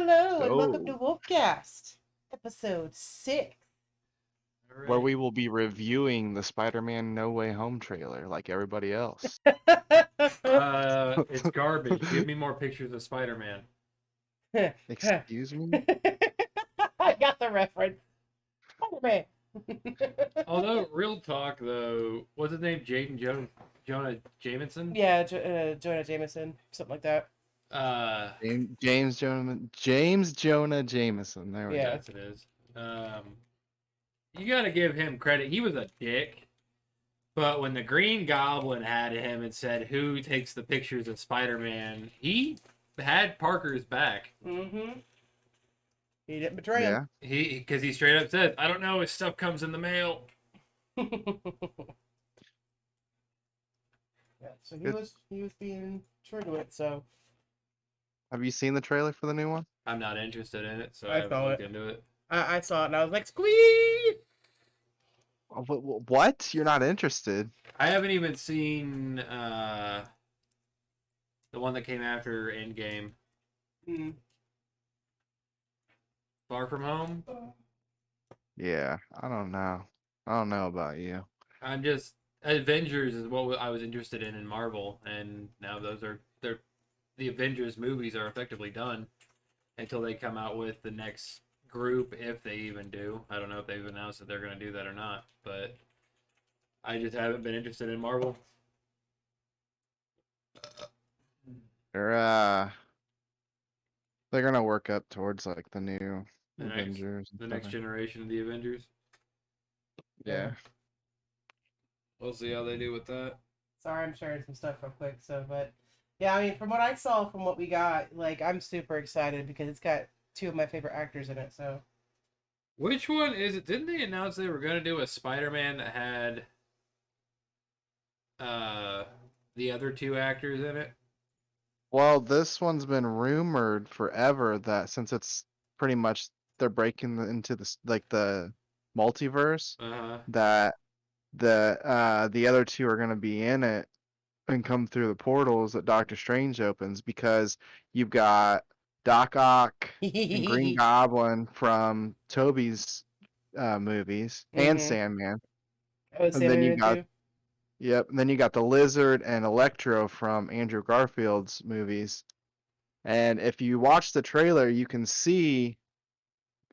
Hello and welcome to So, Wolfcast, episode 6. All where right. we will be reviewing the Spider-Man No Way Home trailer like everybody else. It's garbage. Give me more pictures of Spider-Man. Excuse me? I got the reference. Spider-Man. Although, real talk though, what's his name? Jonah Jameson. Yeah, Jonah Jameson, something like that. James Jonah Jameson. There we Yeah. go. Yes, it is. You gotta give him credit. He was a dick, but when the Green Goblin had him and said, "Who takes the pictures of Spider-Man?" he had Parker's back. Mm-hmm. He didn't betray him. Yeah. Because he straight up said, "I don't know. His stuff comes in the mail." Yeah, so he was being true to it. So Have you seen the trailer for the new one? I'm not interested in it, so I I haven't saw looked it. into it. I saw it and I was like, squeeze. What? You're not interested? I haven't even seen the one that came after Endgame. Mm. Far From Home. Yeah, I don't know. I don't know about you. I'm just Avengers is what I was interested in Marvel, and now the Avengers movies are effectively done until they come out with the next group, if they even do. I don't know if they've announced that they're going to do that or not, but I just haven't been interested in Marvel. They're gonna work up towards like the new The Avengers. the next generation of the Avengers. Yeah. We'll see how they do with that. Sorry, I'm sharing some stuff real quick. But yeah, I mean, from what I saw, from what we got, like, I'm super excited because it's got two of my favorite actors in it. So, Which one is it? Didn't they announce they were going to do a Spider-Man that had the other two actors in it? Well, this one's been rumored forever that since it's pretty much they're breaking into the multiverse, Uh-huh. that the other two are gonna be in it and come through the portals that Doctor Strange opens, because you've got Doc Ock and Green Goblin from Tobey's movies and Sandman, oh, and then you Sandman got too. and then you got the Lizard and Electro from Andrew Garfield's movies. And if you watch the trailer, you can see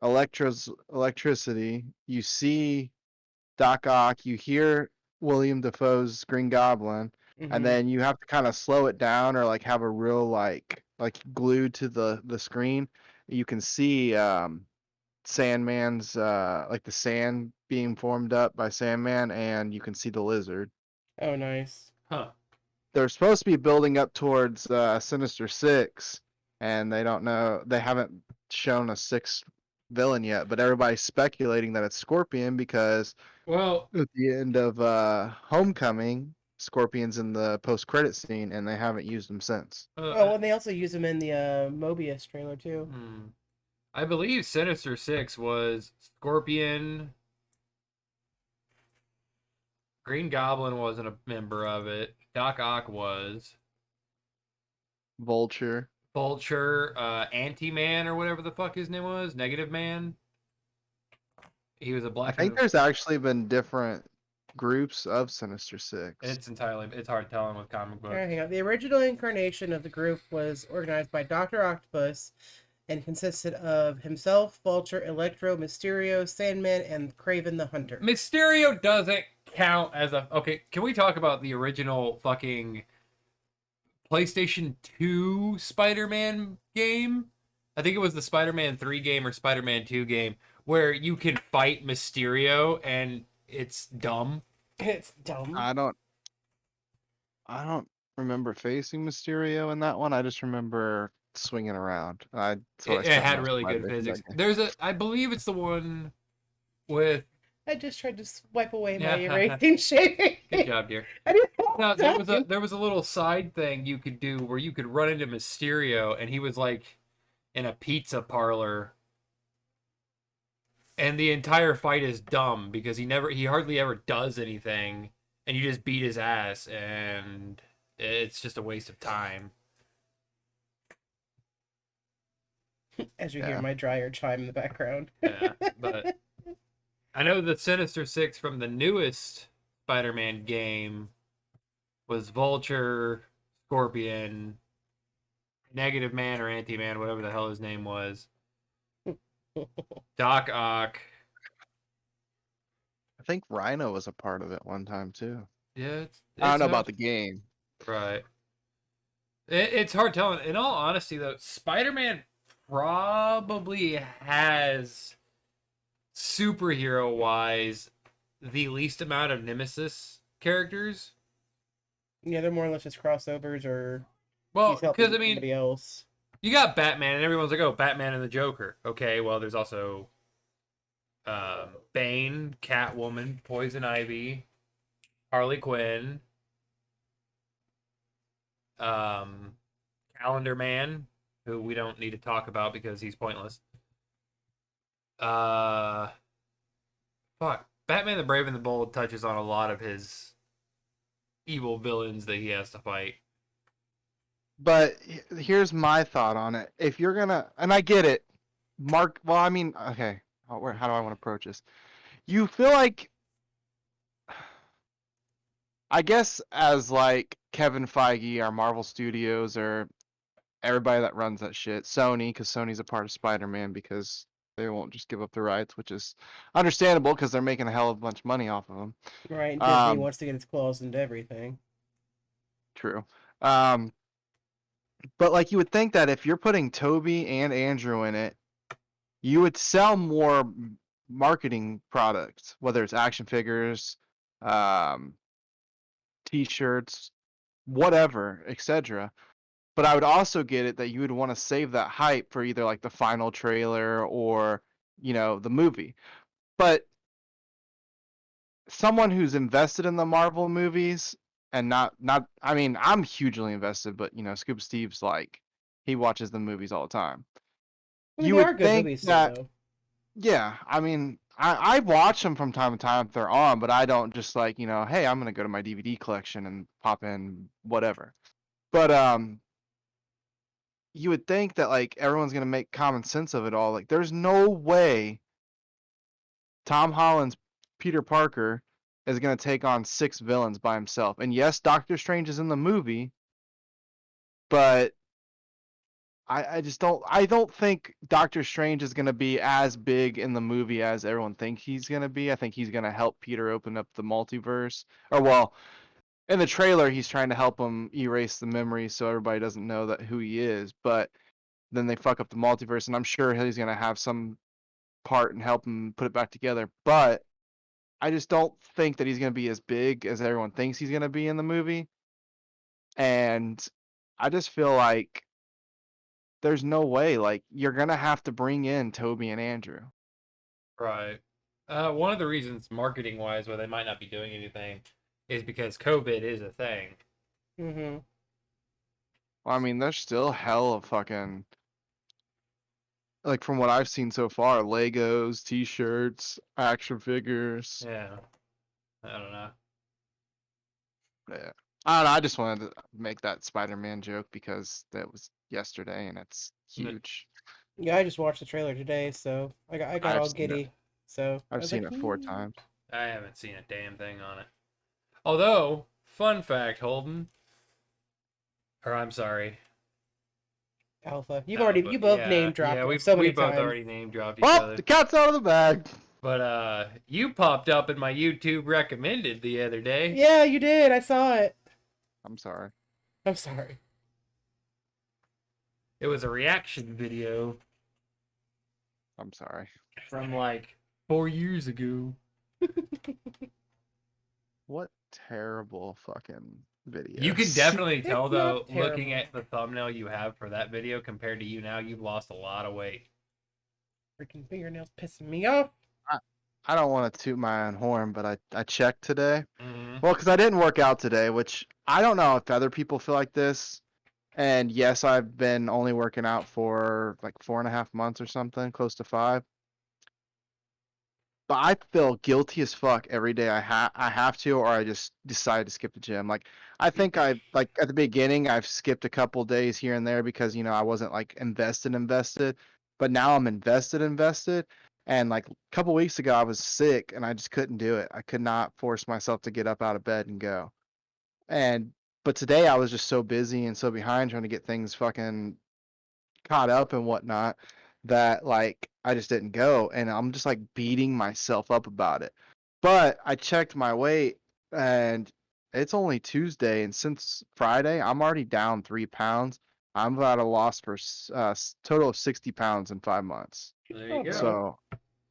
electricity. You see Doc Ock. You hear William Dafoe's Green Goblin, and then you have to kind of slow it down or like have a real like glued to the screen. You can see Sandman's like the sand being formed up by Sandman, and you can see the Lizard. Oh, nice. Huh. They're supposed to be building up towards Sinister Six, and they don't know. They haven't shown a sixth villain yet, but everybody's speculating that it's Scorpion because Well, at the end of Homecoming, Scorpion's in the post-credit scene, and they haven't used him since. Oh, and they also use him in the Mobius trailer too. I believe Sinister Six was Scorpion. Green Goblin wasn't a member of it. Doc Ock was. Vulture. Anti-Man or whatever the fuck his name was. Negative Man. He was a I black. think there's actually been different groups of Sinister Six. It's hard telling with comic books. Hang on. The original incarnation of the group was organized by Dr. Octopus and consisted of himself, Vulture, Electro, Mysterio, Sandman, and Kraven the Hunter. Mysterio doesn't count as a... Okay, can we talk about the original fucking PlayStation 2 Spider-Man game? I think it was the Spider-Man 3 game or Spider-Man 2 game where you can fight Mysterio and it's dumb. It's dumb. I don't remember facing Mysterio in that one. I just remember swinging around. It had really good physics. I believe it's the one with... I just tried to wipe away my erasing shade. Good job, dear. No, there was a little side thing you could do where you could run into Mysterio and he was like in a pizza parlor. And the entire fight is dumb because he hardly ever does anything, and you just beat his ass, and it's just a waste of time. As you hear Yeah. my dryer chime in the background. Yeah, but I know the Sinister Six from the newest Spider-Man game was Vulture, Scorpion, Negative Man or Anti-Man, whatever the hell his name was, Doc Ock. I think Rhino was a part of it one time too. Yeah, I don't it's know hard. about the game. Right. It's hard telling. In all honesty, though, Spider-Man probably has superhero-wise the least amount of Nemesis characters. Yeah, they're more or less just crossovers, or Well, he's because I helping mean, somebody else. you got Batman, and everyone's like, "Oh, Batman and the Joker." Okay, well, there's also Bane, Catwoman, Poison Ivy, Harley Quinn, um, Calendar Man, who we don't need to talk about because he's pointless. Uh, fuck, Batman the Brave and the Bold touches on a lot of his evil villains that he has to fight. But here's my thought on it. If you're gonna, and I get it, Mark. Well, I mean, okay. How do I want to approach this? You feel like, I guess, as like Kevin Feige, our Marvel Studios, or everybody that runs that shit, Sony, because Sony's a part of Spider-Man, because they won't just give up the rights, which is understandable because they're making a hell of a bunch of money off of them. Right, Disney wants to get its claws into everything. True. But like you would think that if you're putting Toby and Andrew in it, you would sell more marketing products, whether it's action figures, um, t-shirts, whatever, etc. But I would also get it that you would want to save that hype for either like the final trailer or, the movie. But someone who's invested in the Marvel movies and not I mean, I'm hugely invested, but Scuba Steve's like he watches the movies all the time. I mean, You they are would good think movies still, that, though. yeah, I mean, I watch them from time to time if they're on, but I don't just like, hey, I'm gonna go to my DVD collection and pop in whatever. But you would think that like everyone's gonna make common sense of it all. Like, there's no way Tom Holland's Peter Parker is gonna take on 6 villains by himself. And yes, Doctor Strange is in the movie, but I just don't think Doctor Strange is gonna be as big in the movie as everyone thinks he's gonna be. I think he's gonna help Peter open up the multiverse. Or well, in the trailer he's trying to help him erase the memories so everybody doesn't know that who he is. But then they fuck up the multiverse, and I'm sure he's gonna have some part and help him put it back together. But I just don't think that he's gonna be as big as everyone thinks he's gonna be in the movie. And I just feel like there's no way. Like, you're gonna have to bring in Toby and Andrew. Right. One of the reasons, marketing wise, why they might not be doing anything is because COVID is a thing. Mm-hmm. Well, I mean, there's still hell of fucking, like, from what I've seen so far, Legos, T-shirts, action figures. Yeah. I don't know. Yeah. I don't know. I just wanted to make that Spider-Man joke because that was yesterday and it's huge. Yeah, I just watched the trailer today, so I got I've all seen it. giddy. So I I've was seen like, it 4 times. I haven't seen a damn thing on it. Although, fun fact, Holden, or I'm sorry, Alpha. You both yeah, name dropped we it so many both times. already name dropped each Oh, other. the cat's out of the bag. But you popped up in my YouTube recommended the other day. Yeah, you did. I saw it. I'm sorry. I'm sorry. It was a reaction video I'm sorry. from like 4 years ago. What terrible fucking videos. You can definitely tell It's though, not looking terrible. at the thumbnail you have for that video compared to you now, you've lost a lot of weight. Freaking fingernails pissing me off. I don't want to toot my own horn, but I checked today. Mm-hmm. Well, because I didn't work out today, which I don't know if other people feel like this. And yes, I've been only working out for like 4.5 months or something, close to 5. But I feel guilty as fuck every day I have to, or I just decide to skip the gym. Like, I think I like at the beginning I've skipped a couple days here and there because I wasn't like invested. but now I'm invested. And like a couple weeks ago, I was sick and I just couldn't do it. I could not force myself to get up out of bed and go. And but today I was just so busy and so behind trying to get things fucking caught up and whatnot that like I just didn't go, and I'm just like beating myself up about it. But I checked my weight and it's only Tuesday, and since Friday I'm already down 3 pounds. I'm at a loss for total of 60 pounds in 5 months. There Oh, you go. bro. So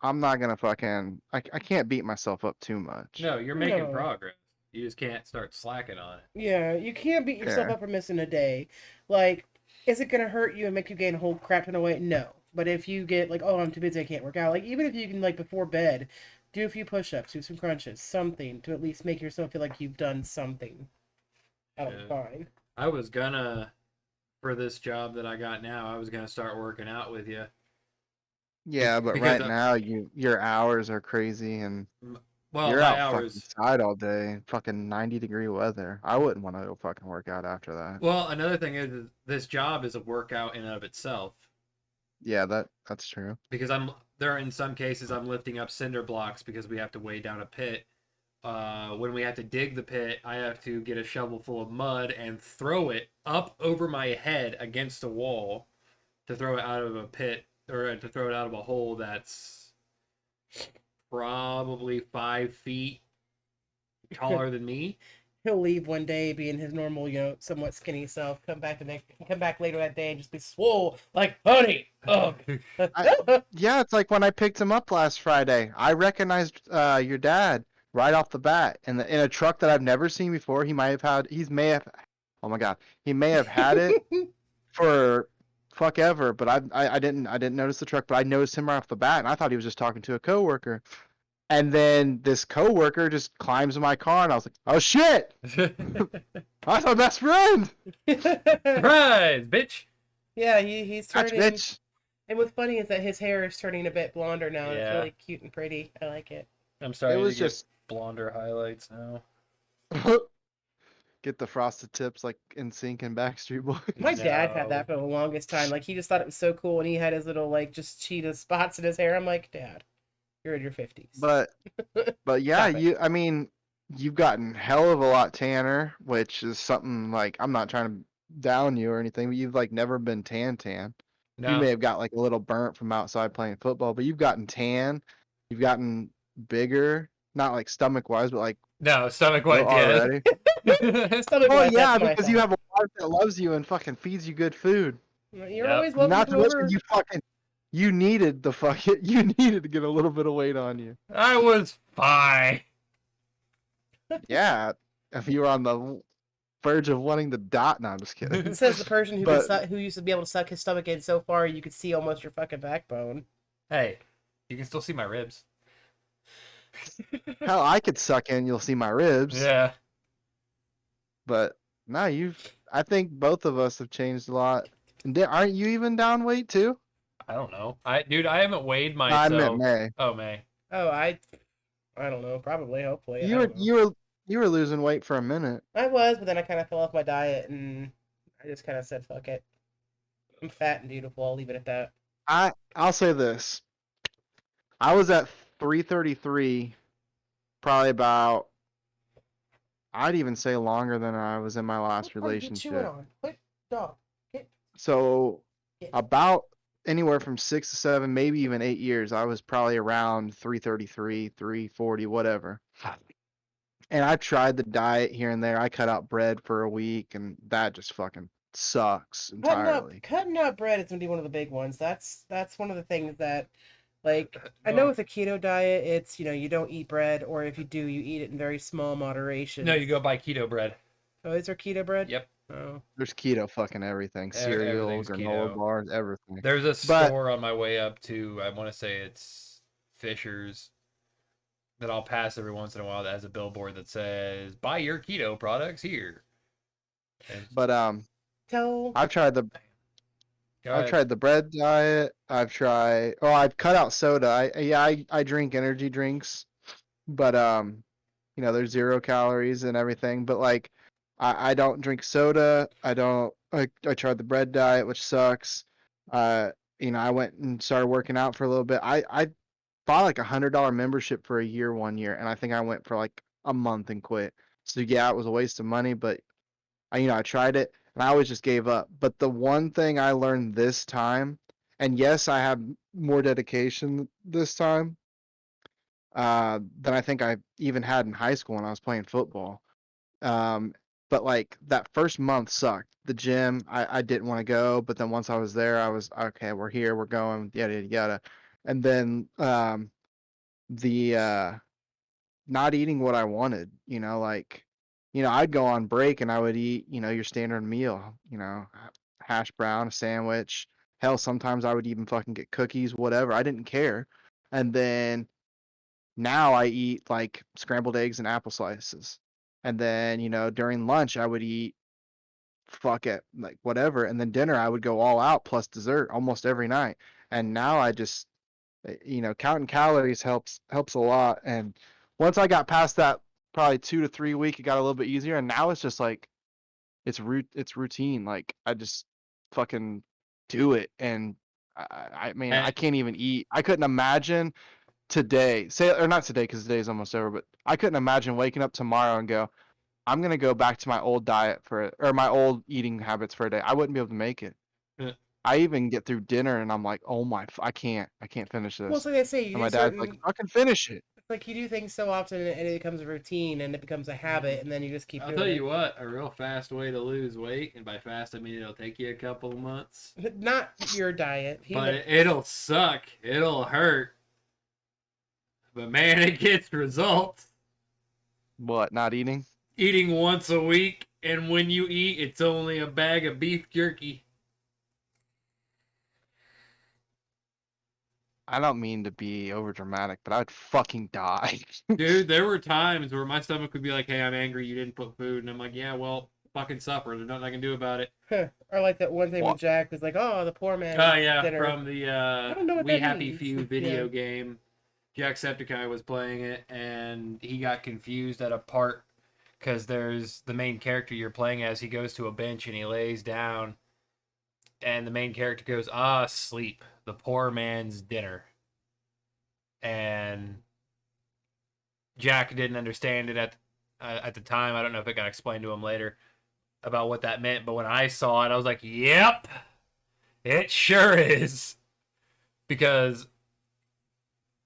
I'm not gonna fucking I can't beat myself up too much. No, you're making No. progress. You just can't start slacking on it. Yeah, you can't beat yourself Yeah. up for missing a day. Like, is it gonna hurt you and make you gain a whole crap ton of weight? No. But if you get like, oh, I'm too busy, I can't work out. Like, even if you can like before bed, do a few push-ups, do some crunches, something to at least make yourself feel like you've done something. That'll be Yeah. fine. I was gonna, for this job that I got now, I was gonna start working out with you. Yeah, but Because right now your hours are crazy and Well, you're my out fucking hours. outside all day, fucking 90-degree weather. I wouldn't want to go fucking work out after that. Well, another thing is this job is a workout in and of itself. Yeah, that's true. Because there are in some cases I'm lifting up cinder blocks because we have to weigh down a pit. When we have to dig the pit, I have to get a shovel full of mud and throw it up over my head against a wall to throw it out of a pit or to throw it out of a hole that's probably 5 feet taller than me. He'll leave one day being his normal, somewhat skinny self. Come back later that day and just be swole like honey. Ugh. Yeah, it's like when I picked him up last Friday. I recognized your dad right off the bat in a truck that I've never seen before. He may have oh my god, he may have had it for fuck ever, but I didn't notice the truck, but I noticed him right off the bat, and I thought he was just talking to a coworker. And then this coworker just climbs in my car, and I was like, "Oh shit! That's my best friend." Surprise, bitch! Yeah, he's That's turning. bitch. And what's funny is that his hair is turning a bit blonder now. And it's Yeah. really cute and pretty. I like it. I'm starting It was to get just blonder highlights now. get the frosted tips like NSYNC and Backstreet Boys. My dad had No. that for the longest time. Like he just thought it was so cool, and he had his little like just cheetah spots in his hair. I'm like, Dad, you're in your 50s. But yeah, Stop it. I mean, you've gotten hell of a lot tanner, which is something like I'm not trying to down you or anything, but you've like never been tan. You No, may have got like a little burnt from outside playing football, but you've gotten tan, you've gotten bigger, not like stomach wise, but like no, stomach built white, yeah. already. Stomach Oh wipe, yeah, that's my because you fault. have a wife that loves you and fucking feeds you good food. You're Yep. always welcome Not to to come mention over. you needed you needed to get a little bit of weight on you. I was fine. Yeah, if you were on the verge of wanting to dot. No, I'm just kidding. It says the person But who used to be able to suck his stomach in so far you could see almost your fucking backbone. Hey, you can still see my ribs. hell, I could suck in. You'll see my ribs. Yeah. But no, I think both of us have changed a lot. And aren't you even down weight too? I don't know. Dude, I haven't weighed No, I meant myself. May. Oh, May. Oh, I don't know. Probably, hopefully. I You were don't know. you were losing weight for a minute. I was, but then I kind of fell off my diet, and I just kind of said, "Fuck it." I'm fat and beautiful. I'll leave it at that. I'll say this. I was at 333, probably about. I'd even say longer than I was in my last What are you chewing relationship. on? Quit, dog. Get. So Yeah. about anywhere from 6 to 7, maybe even 8 years, I was probably around 333, 340, whatever. And I tried the diet here and there. I cut out bread for a week, and that just fucking sucks entirely. Cutting out bread is gonna be one of the big ones. That's one of the things that, like, I know with a keto diet, it's you don't eat bread, or if you do, you eat it in very small moderation. No, you go buy keto bread. Oh, is there keto bread? Yep. Oh. There's keto fucking everything. Cereal, Everything's granola keto. bars, everything. There's a But- store on my way up to, I want to say it's Fisher's, that I'll pass every once in a while that has a billboard that says, buy your keto products here. But Tell. I've tried the bread diet. I've cut out soda. I drink energy drinks, but there's 0 calories and everything. But like, I don't drink soda. I tried the bread diet, which sucks. I went and started working out for a little bit. I bought like $100 membership for a year 1 year, and I think I went for like a month and quit. So yeah, it was a waste of money, but I tried it and I always just gave up. But the one thing I learned this time, and yes, I have more dedication this time than I think I even had in high school when I was playing football. Um, but like that first month sucked. The gym, I didn't want to go, but then once I was there, I was okay. We're here, we're going, yada yada yada. And then the not eating what I wanted, like, I'd go on break and I would eat, your standard meal, hash brown, a sandwich. Hell, sometimes I would even fucking get cookies, whatever. I didn't care. And then now I eat like scrambled eggs and apple slices. And then, during lunch I would eat fuck it, like whatever. And then dinner I would go all out plus dessert almost every night. And now I just counting calories helps a lot. And once I got past that probably 2 to 3 week, it got a little bit easier. And now it's just like it's routine. Like I just fucking do it. And I mean I And can't even eat. I couldn't imagine today, say or not today because the day's almost over, but I couldn't imagine waking up tomorrow and go, I'm gonna go back to my old diet or my old eating habits for a day. I wouldn't be able to make it. I even get through dinner and I'm like, oh I can't finish Well, this. so they say you And do my dad's like, certain, fucking finish it. like you do things so often and it becomes a routine and it becomes a habit, and then you just keep I'll doing tell it. you what, a real fast way to lose weight, and by fast I mean it'll take you a couple of months, Not your diet. but it'll suck, it'll hurt, but man, it gets results. What, not eating? Eating once a week, and when you eat, it's only a bag of beef jerky. I don't mean to be over dramatic, but I'd fucking die. Dude, there were times where my stomach would be like, hey, I'm angry, you didn't put food, and I'm like, yeah, well, fucking suffer, there's nothing I can do about it. Or like that one thing What? when Jack was like, "Oh, the poor man Oh, yeah, dinner." from the I don't know what We that Happy means. Few video Yeah. game. Jacksepticeye was playing it, and he got confused at a part because there's the main character you're playing as. He goes to a bench and he lays down, and the main character goes, sleep, the poor man's dinner. And Jack didn't understand it at the time. I don't know if it got explained to him later about what that meant, but when I saw it, I was like, yep, it sure is. Because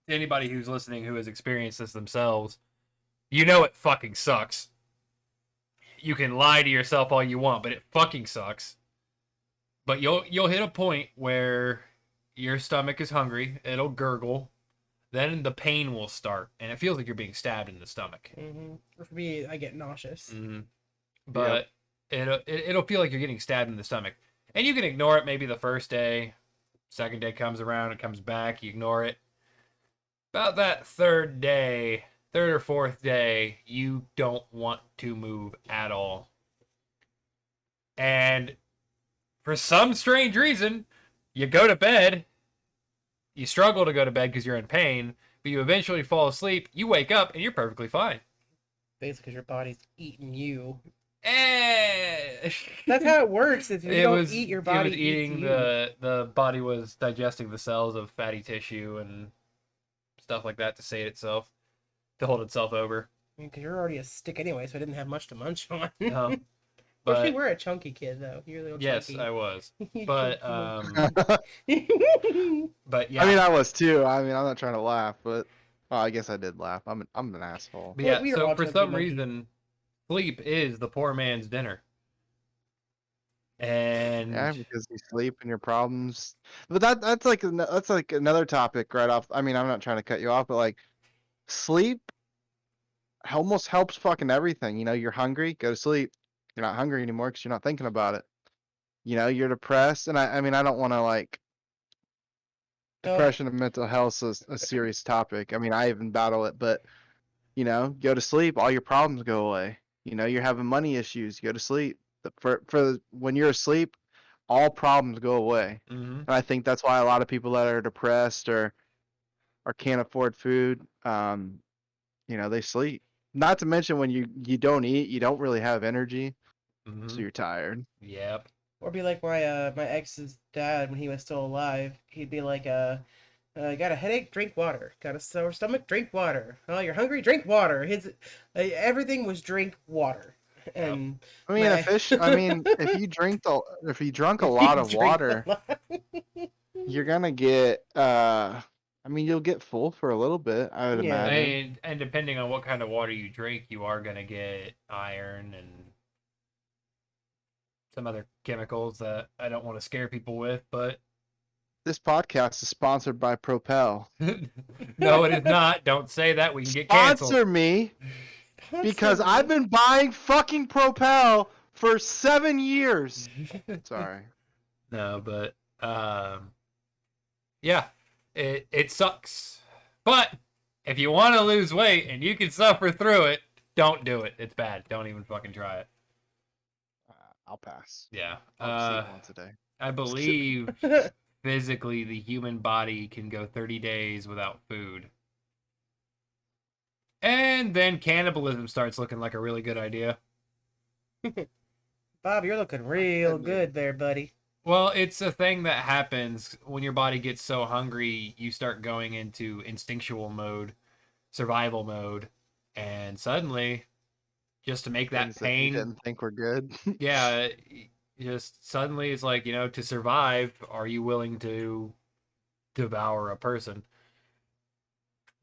anybody who's listening who has experienced this themselves, you know it fucking sucks. You can lie to yourself all you want, but it fucking sucks. But you'll hit a point where your stomach is hungry, it'll gurgle, then the pain will start, and it feels like you're being stabbed in the stomach. Mm-hmm. Or for me, I get nauseous. Mm-hmm. But it'll feel like you're getting stabbed in the stomach, and you can ignore it. Maybe the first day, second day comes around, it comes back, you ignore it. About that third or fourth day, you don't want to move at all. And for some strange reason, you go to bed, you struggle to go to bed because you're in pain, but you eventually fall asleep, you wake up, and you're perfectly fine. Basically, because your body's eating you. Eh. That's how it works. If you don't eat, your body it was eating eats you. the body was digesting the cells of fatty tissue and stuff like that to sate itself, to hold itself over. Because you're already a stick anyway, so I didn't have much to munch on. No, But but you were a chunky kid, though. You're a little yes, chunky. I was. You But but yeah, I mean, I was too. I mean, I'm not trying to laugh, but I guess I did laugh. I'm an asshole. but yeah. We are So all for chunky some monkeys. reason, sleep is the poor man's dinner. And Yeah, because you sleep and your problems. But that's like another topic right off. I mean, I'm not trying to cut you off, but like sleep almost helps fucking everything. You're hungry, go to sleep. You're not hungry anymore because you're not thinking about it. You're depressed, and I mean, I don't want to like No, depression and mental health is a serious topic. I mean, I even battle it, but go to sleep, all your problems go away. You're having money issues, go to sleep. For when you're asleep, all problems go away. mm-hmm. And I think that's why a lot of people that are depressed or can't afford food, they sleep. Not to mention when you don't eat, you don't really have energy, so Mm-hmm. you're tired. Yep. Or be like my ex's dad when he was still alive. He'd be like, got a headache? Drink water. Got a sore stomach? Drink water. Oh, you're hungry? Drink water. His everything was drink water. Yep. And I mean, my if you drunk a if lot you of drink a water, lot. you're gonna get I mean, you'll get full for a little bit, I would Yeah. imagine. And depending on what kind of water you drink, you are gonna get iron and some other chemicals that I don't want to scare people with, but This podcast is sponsored by Propel. no, it is not. Don't say that. We can get canceled. Sponsor me because I've been buying fucking Propel for 7 years. Sorry. No, but yeah, it sucks. But if you want to lose weight and you can suffer through it, don't do it. It's bad. Don't even fucking try it. I'll pass. Yeah. I'll just eat once a day. I believe physically the human body can go 30 days without food. And then cannibalism starts looking like a really good idea. Bob, you're looking real good there, buddy. Well, it's a thing that happens when your body gets so hungry, you start going into instinctual mode, survival mode, and suddenly, just to make that Things that you pain, didn't think were good. yeah, just suddenly it's like, to survive, are you willing to devour a person?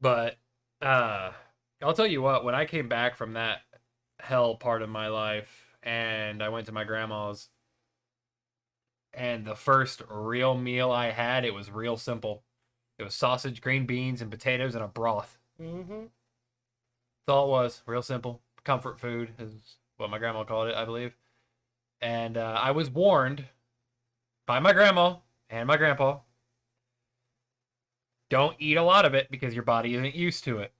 But I'll tell you what, when I came back from that hell part of my life and I went to my grandma's, and the first real meal I had, it was real simple. It was sausage, green beans, and potatoes and a broth. Mm-hmm. That's all it was. Real simple. Comfort food is what my grandma called it, I believe. And I was warned by my grandma and my grandpa, don't eat a lot of it because your body isn't used to it.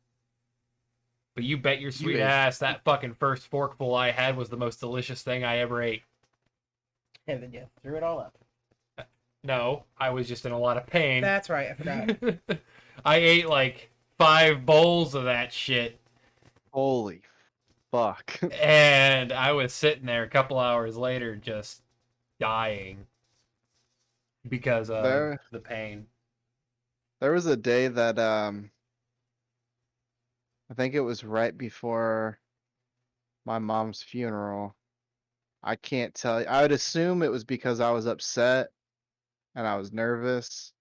But you bet your sweet ass that fucking first forkful I had was the most delicious thing I ever ate. And then you threw it all up. No, I was just in a lot of pain. That's right, I forgot. I ate like 5 bowls of that shit. Holy fuck. And I was sitting there a couple hours later just dying because of the pain. There was a day that I think it was right before my mom's funeral. I can't tell you. I would assume it was because I was upset and I was nervous.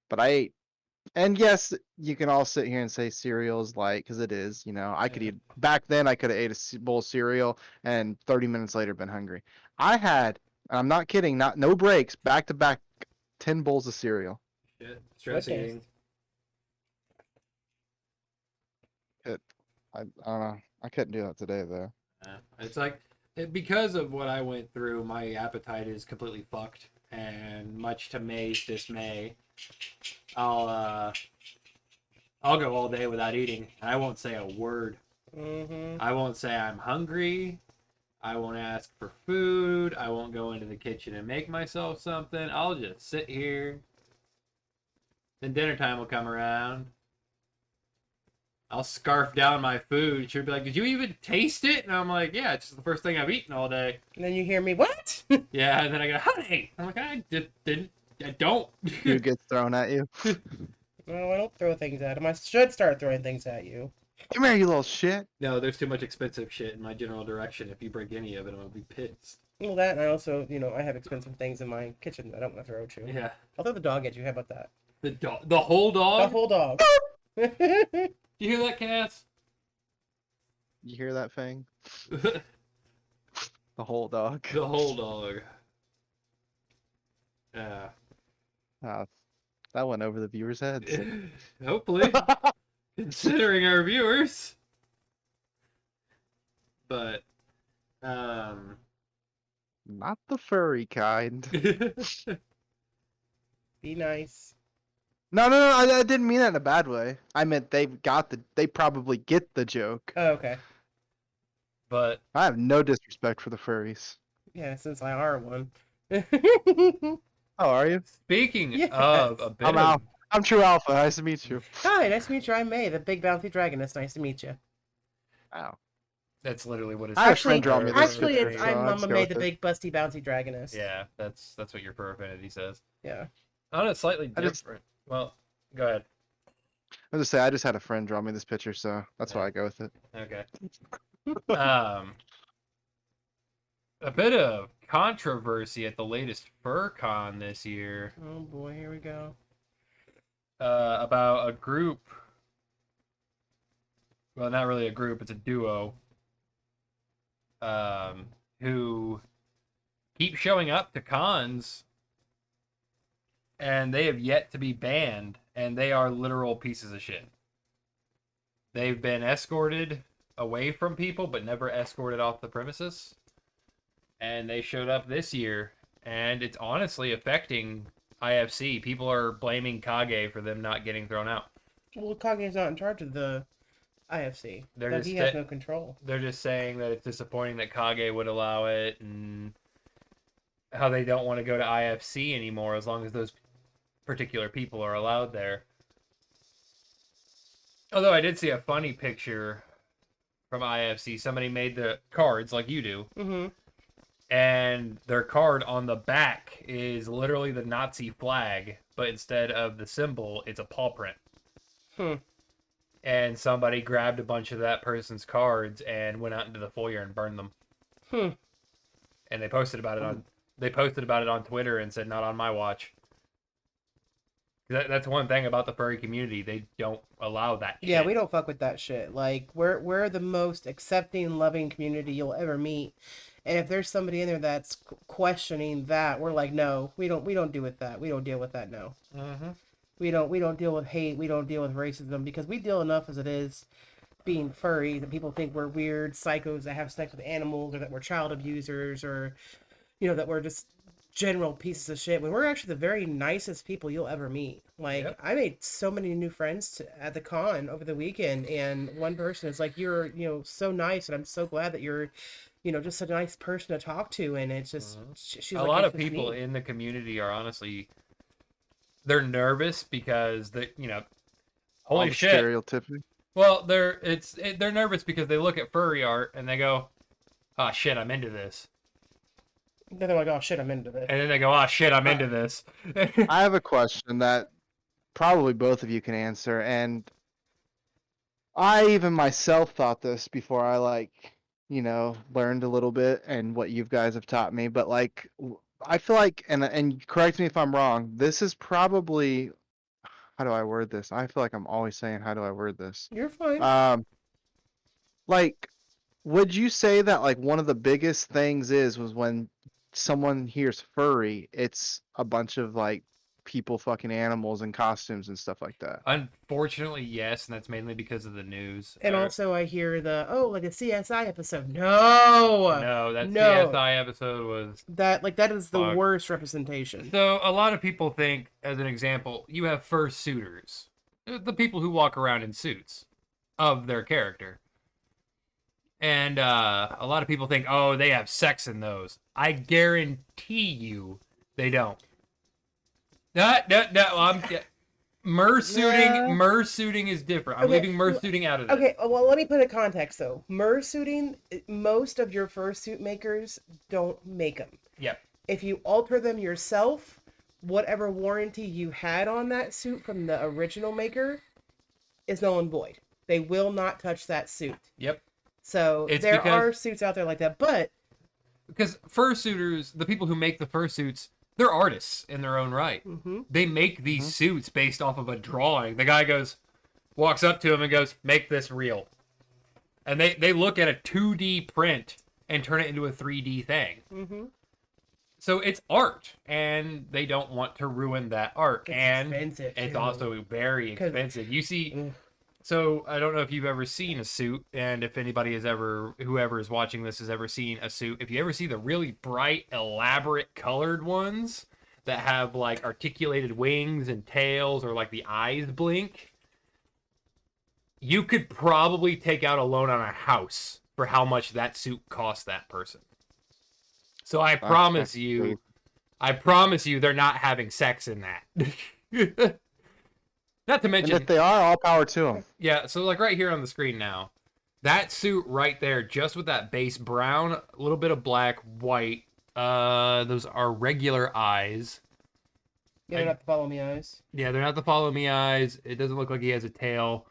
But I ate. And yes, you can all sit here and say cereal's light, because it is. I could eat. Back then, I could have ate a bowl of cereal and 30 minutes later been hungry. I had, and I'm not kidding, no breaks, back to back, 10 bowls of cereal. Shit, stress eating. I don't know. I couldn't do that today though. It's like, because of what I went through, my appetite is completely fucked, and much to May's dismay, I'll go all day without eating, and I won't say a word. Mm-hmm. I won't say I'm hungry. I won't ask for food. I won't go into the kitchen and make myself something. I'll just sit here. Then dinner time will come around. I'll scarf down my food. She'll be like, "Did you even taste it?" And I'm like, "Yeah, it's just the first thing I've eaten all day." And then you hear me, what? Yeah, and then I go, "Honey." I'm like, I didn't. I don't. Food gets thrown at you. No, I don't throw things at him. I should start throwing things at you. Come here, you little shit. No, there's too much expensive shit in my general direction. If you break any of it, I'm gonna be pissed. Well, that, and I also, I have expensive things in my kitchen that I don't want to throw at you. Yeah. I'll throw the dog at you. How about that? The whole dog? The whole dog. You hear that, Cass? You hear that, Fang? The whole dog. The whole dog. Yeah. That went over the viewers' heads. Hopefully. Considering our viewers. But, Not the furry kind. Be nice. No, I didn't mean that in a bad way. I meant they probably get the joke. Oh, okay. But I have no disrespect for the furries. Yeah, since I are one. Oh, are you? speaking Yes. of a bit I'm of, Al. I'm Tru Alpha. Nice to meet you. Hi, nice to meet you. I'm May, the big bouncy dragoness. Nice to meet you. Wow. That's literally what it's. I had a friend draw me this Actually, picture, it's so I'm I'll Mama just go made the with it. big busty bouncy dragoness. Yeah, that's what your fur affinity says. Yeah. Oh, no, it's slightly I just- different. Well, go ahead. I'll just say I just had a friend draw me this picture, so that's why Yeah. I go with it. Okay. A bit of controversy at the latest FurCon this year. Oh boy, here we go. About a group. Well, not really a group; it's a duo. Who keep showing up to cons, and they have yet to be banned, and they are literal pieces of shit. They've been escorted away from people, but never escorted off the premises. And they showed up this year, and it's honestly affecting IFC. People are blaming Kage for them not getting thrown out. Well, Kage's not in charge of the IFC. They're That just he has sta- no control. They're just saying that it's disappointing that Kage would allow it, and how they don't want to go to IFC anymore as long as those particular people are allowed there. Although I did see a funny picture from IFC. Somebody made the cards like you do. Mm-hmm. And their card on the back is literally the Nazi flag, but instead of the symbol, it's a paw print. And somebody grabbed a bunch of that person's cards and went out into the foyer and burned them. And they posted about it on Twitter and said, "Not on my watch." That's one thing about the furry community; they don't allow that. Yeah, shit. we don't fuck with that shit. Like, we're the most accepting, loving community you'll ever meet. And if there's somebody in there that's questioning that, we're like, no, we don't deal with that. We don't deal with that. No, we don't deal with hate. We don't deal with racism because we deal enough as it is being furry that people think we're weird psychos that have sex with animals or that we're child abusers or, that we're just general pieces of shit when we're actually the very nicest people you'll ever meet. Like, Yep. I made so many new friends at the con over the weekend, and one person is like, you're so nice, and I'm so glad that you're just a nice person to talk to. And it's just she's a like, lot "It's of just people me." in the community are honestly, they're nervous because holy All the shit. Stereotyping. Well, they're nervous because they look at furry art and they go, "Oh shit, I'm into this," Then they're like, oh shit, I'm into this. and then they go, "Oh shit, I'm into this." I have a question that probably both of you can answer, and I even myself thought this before I learned a little bit and what you guys have taught me. But I feel like, and correct me if I'm wrong, this is probably, how do I word this? I feel like I'm always saying, how do I word this? You're fine. Would you say that one of the biggest things was when someone hears furry, it's a bunch of people fucking animals and costumes and stuff like that? Unfortunately, yes, and that's mainly because of the news. And also I hear like a CSI episode. No, that no. CSI episode was that is the Fuck. worst representation. So a lot of people think, as an example, you have fursuiters, the people who walk around in suits of their character. And a lot of people think, oh, they have sex in those. I guarantee you they don't. No, Mersuiting is different. I'm Okay, leaving Mersuiting out of this. Okay, well, let me put a context though. Mersuiting, most of your fursuit makers don't make them. Yep. If you alter them yourself, whatever warranty you had on that suit from the original maker is null and void. They will not touch that suit. Yep. So there are suits out there like that, but because fursuiters, the people who make the fursuits, they're artists in their own right. They make these suits based off of a drawing. The guy walks up to him and goes, "Make this real," and they look at a 2D print and turn it into a 3D thing. So it's art, and they don't want to ruin that art. It's expensive, it's too. also very expensive. You see. So I don't know if you've ever seen a suit, and if anybody whoever is watching this has ever seen a suit. If you ever see the really bright, elaborate colored ones that have articulated wings and tails, or the eyes blink, you could probably take out a loan on a house for how much that suit cost that person. So I promise you, they're not having sex in that. Not to mention, And if they are, all power to them. yeah, so right here on the screen now, That suit right there, just with that base brown, a little bit of black, white. Those are regular eyes. You don't have to follow me, eyes. Yeah, they're not the follow me eyes. It doesn't look like he has a tail.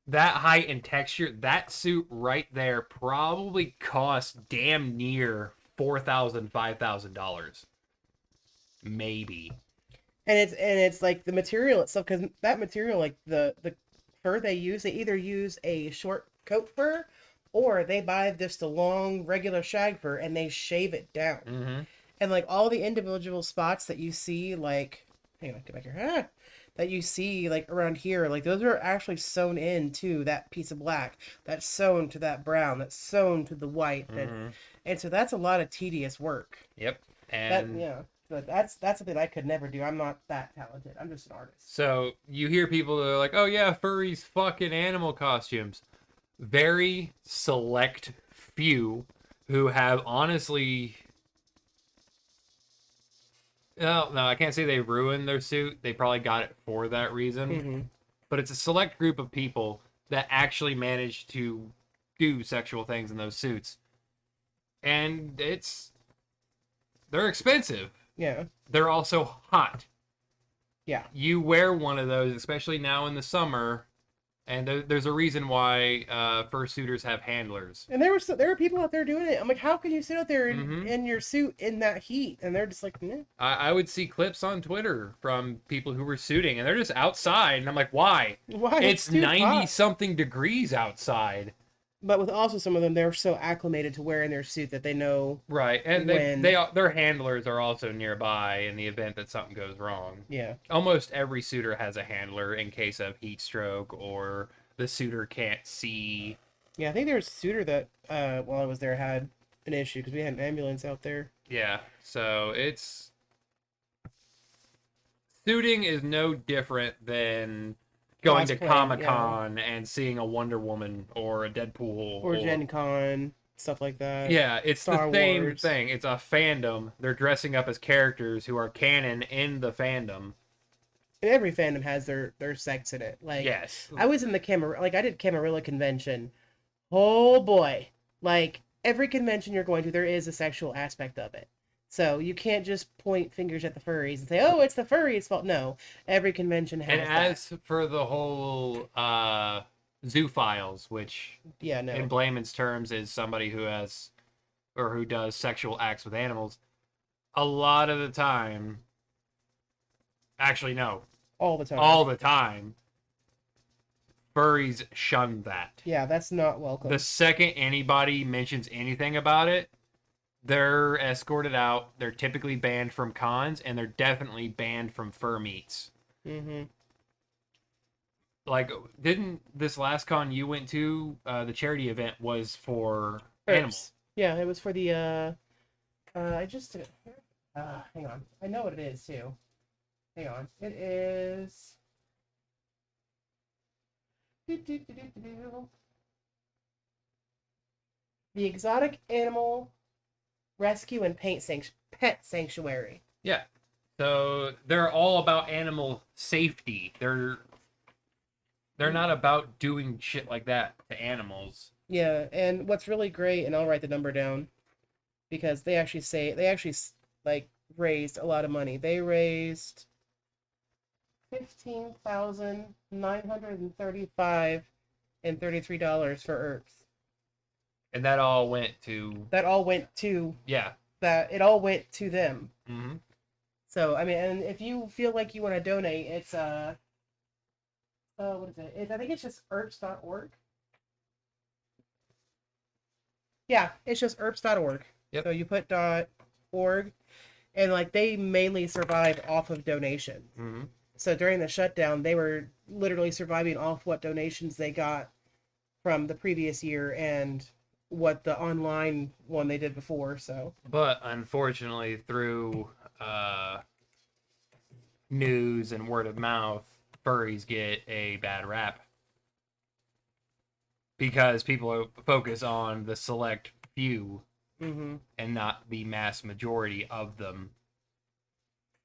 That height and texture, that suit right there probably cost damn near $4,000, $5,000, maybe. And it's like the material itself, because that material, like the fur they use, they either use a short coat fur, or they buy just a long regular shag fur and they shave it down. Mm-hmm. And like all the individual spots that you see, like, hang on, get back here. That you see like around here, like those are actually sewn into that piece of black, that's sewn to that brown, that's sewn to the white, and so that's a lot of tedious work. Yep. That, And yeah, but that's something I could never do. I'm not that talented. I'm just an artist. so you hear people that are like, oh yeah, furries fucking animal costumes. Very select few who have honestly. No, I can't say they ruined their suit. They probably got it for that reason. Mm-hmm. But it's a select group of people that actually manage to do sexual things in those suits. And they're expensive. Yeah. They're also hot. Yeah. You wear one of those, especially now in the summer, and there's a reason why fursuiters have handlers. And there were people out there doing it. I'm like, how can you sit out there Mhm. in your suit in that heat? And they're just like, nah. I would see clips on Twitter from people who were suiting, and they're just outside, and I'm like, why? Why? It's too 90 hot. something degrees outside. But with also some of them, they're so acclimated to wearing their suit that they know. Right, and When- their handlers are also nearby in the event that something goes wrong. Yeah. Almost every suitor has a handler in case of heat stroke or the suitor can't see. Yeah, I think there was a suitor that, while I was there, had an issue because we had an ambulance out there. Yeah, so it's suiting is no different than going to Cosplaying, Comic-Con and seeing a Wonder Woman or a Deadpool Or Gen Con, stuff like that. Yeah, it's Star the same Wars. thing. It's a fandom. They're dressing up as characters who are canon in the fandom. And every fandom has their sex in it. Like, Yes. I was in the I did Camarilla convention. Oh boy. Like, every convention you're going to, there is a sexual aspect of it. So you can't just point fingers at the furries and say, oh, it's the furries' fault. No, every convention has And that. as for the whole zoophiles, which Yeah, no. in Blayman's terms is somebody who has or who does sexual acts with animals, a lot of the time, actually no, All the time. all the time, furries shun that. Yeah, that's not welcome. The second anybody mentions anything about it, they're escorted out. They're typically banned from cons, and they're definitely banned from fur meets. Mm-hmm. Like, didn't this last con you went to, the charity event was for animals? Yeah, it was for the, I just, hang on. I know what it is, too. Hang on. It is... The Exotic Animal Rescue and Pet Sanctuary. Yeah. So they're all about animal safety. They're not about doing shit like that to animals. Yeah, and what's really great, and I'll write the number down, because they actually like raised a lot of money. They raised $15,935.33 for Earth. And that all went to That all went to yeah. it all went to them. Mm-hmm. So I mean, and if you feel like you want to donate, it's what is it? I think it's just ERPS.org. Yeah, it's just ERPS.org. Yep. So you put .org, and like they mainly survive off of donations. Mm-hmm. So during the shutdown, they were literally surviving off what donations they got from the previous year and what the online one they did before. So, But unfortunately, through news and word of mouth, furries get a bad rap because people focus on the select few mm-hmm. and not the mass majority of them.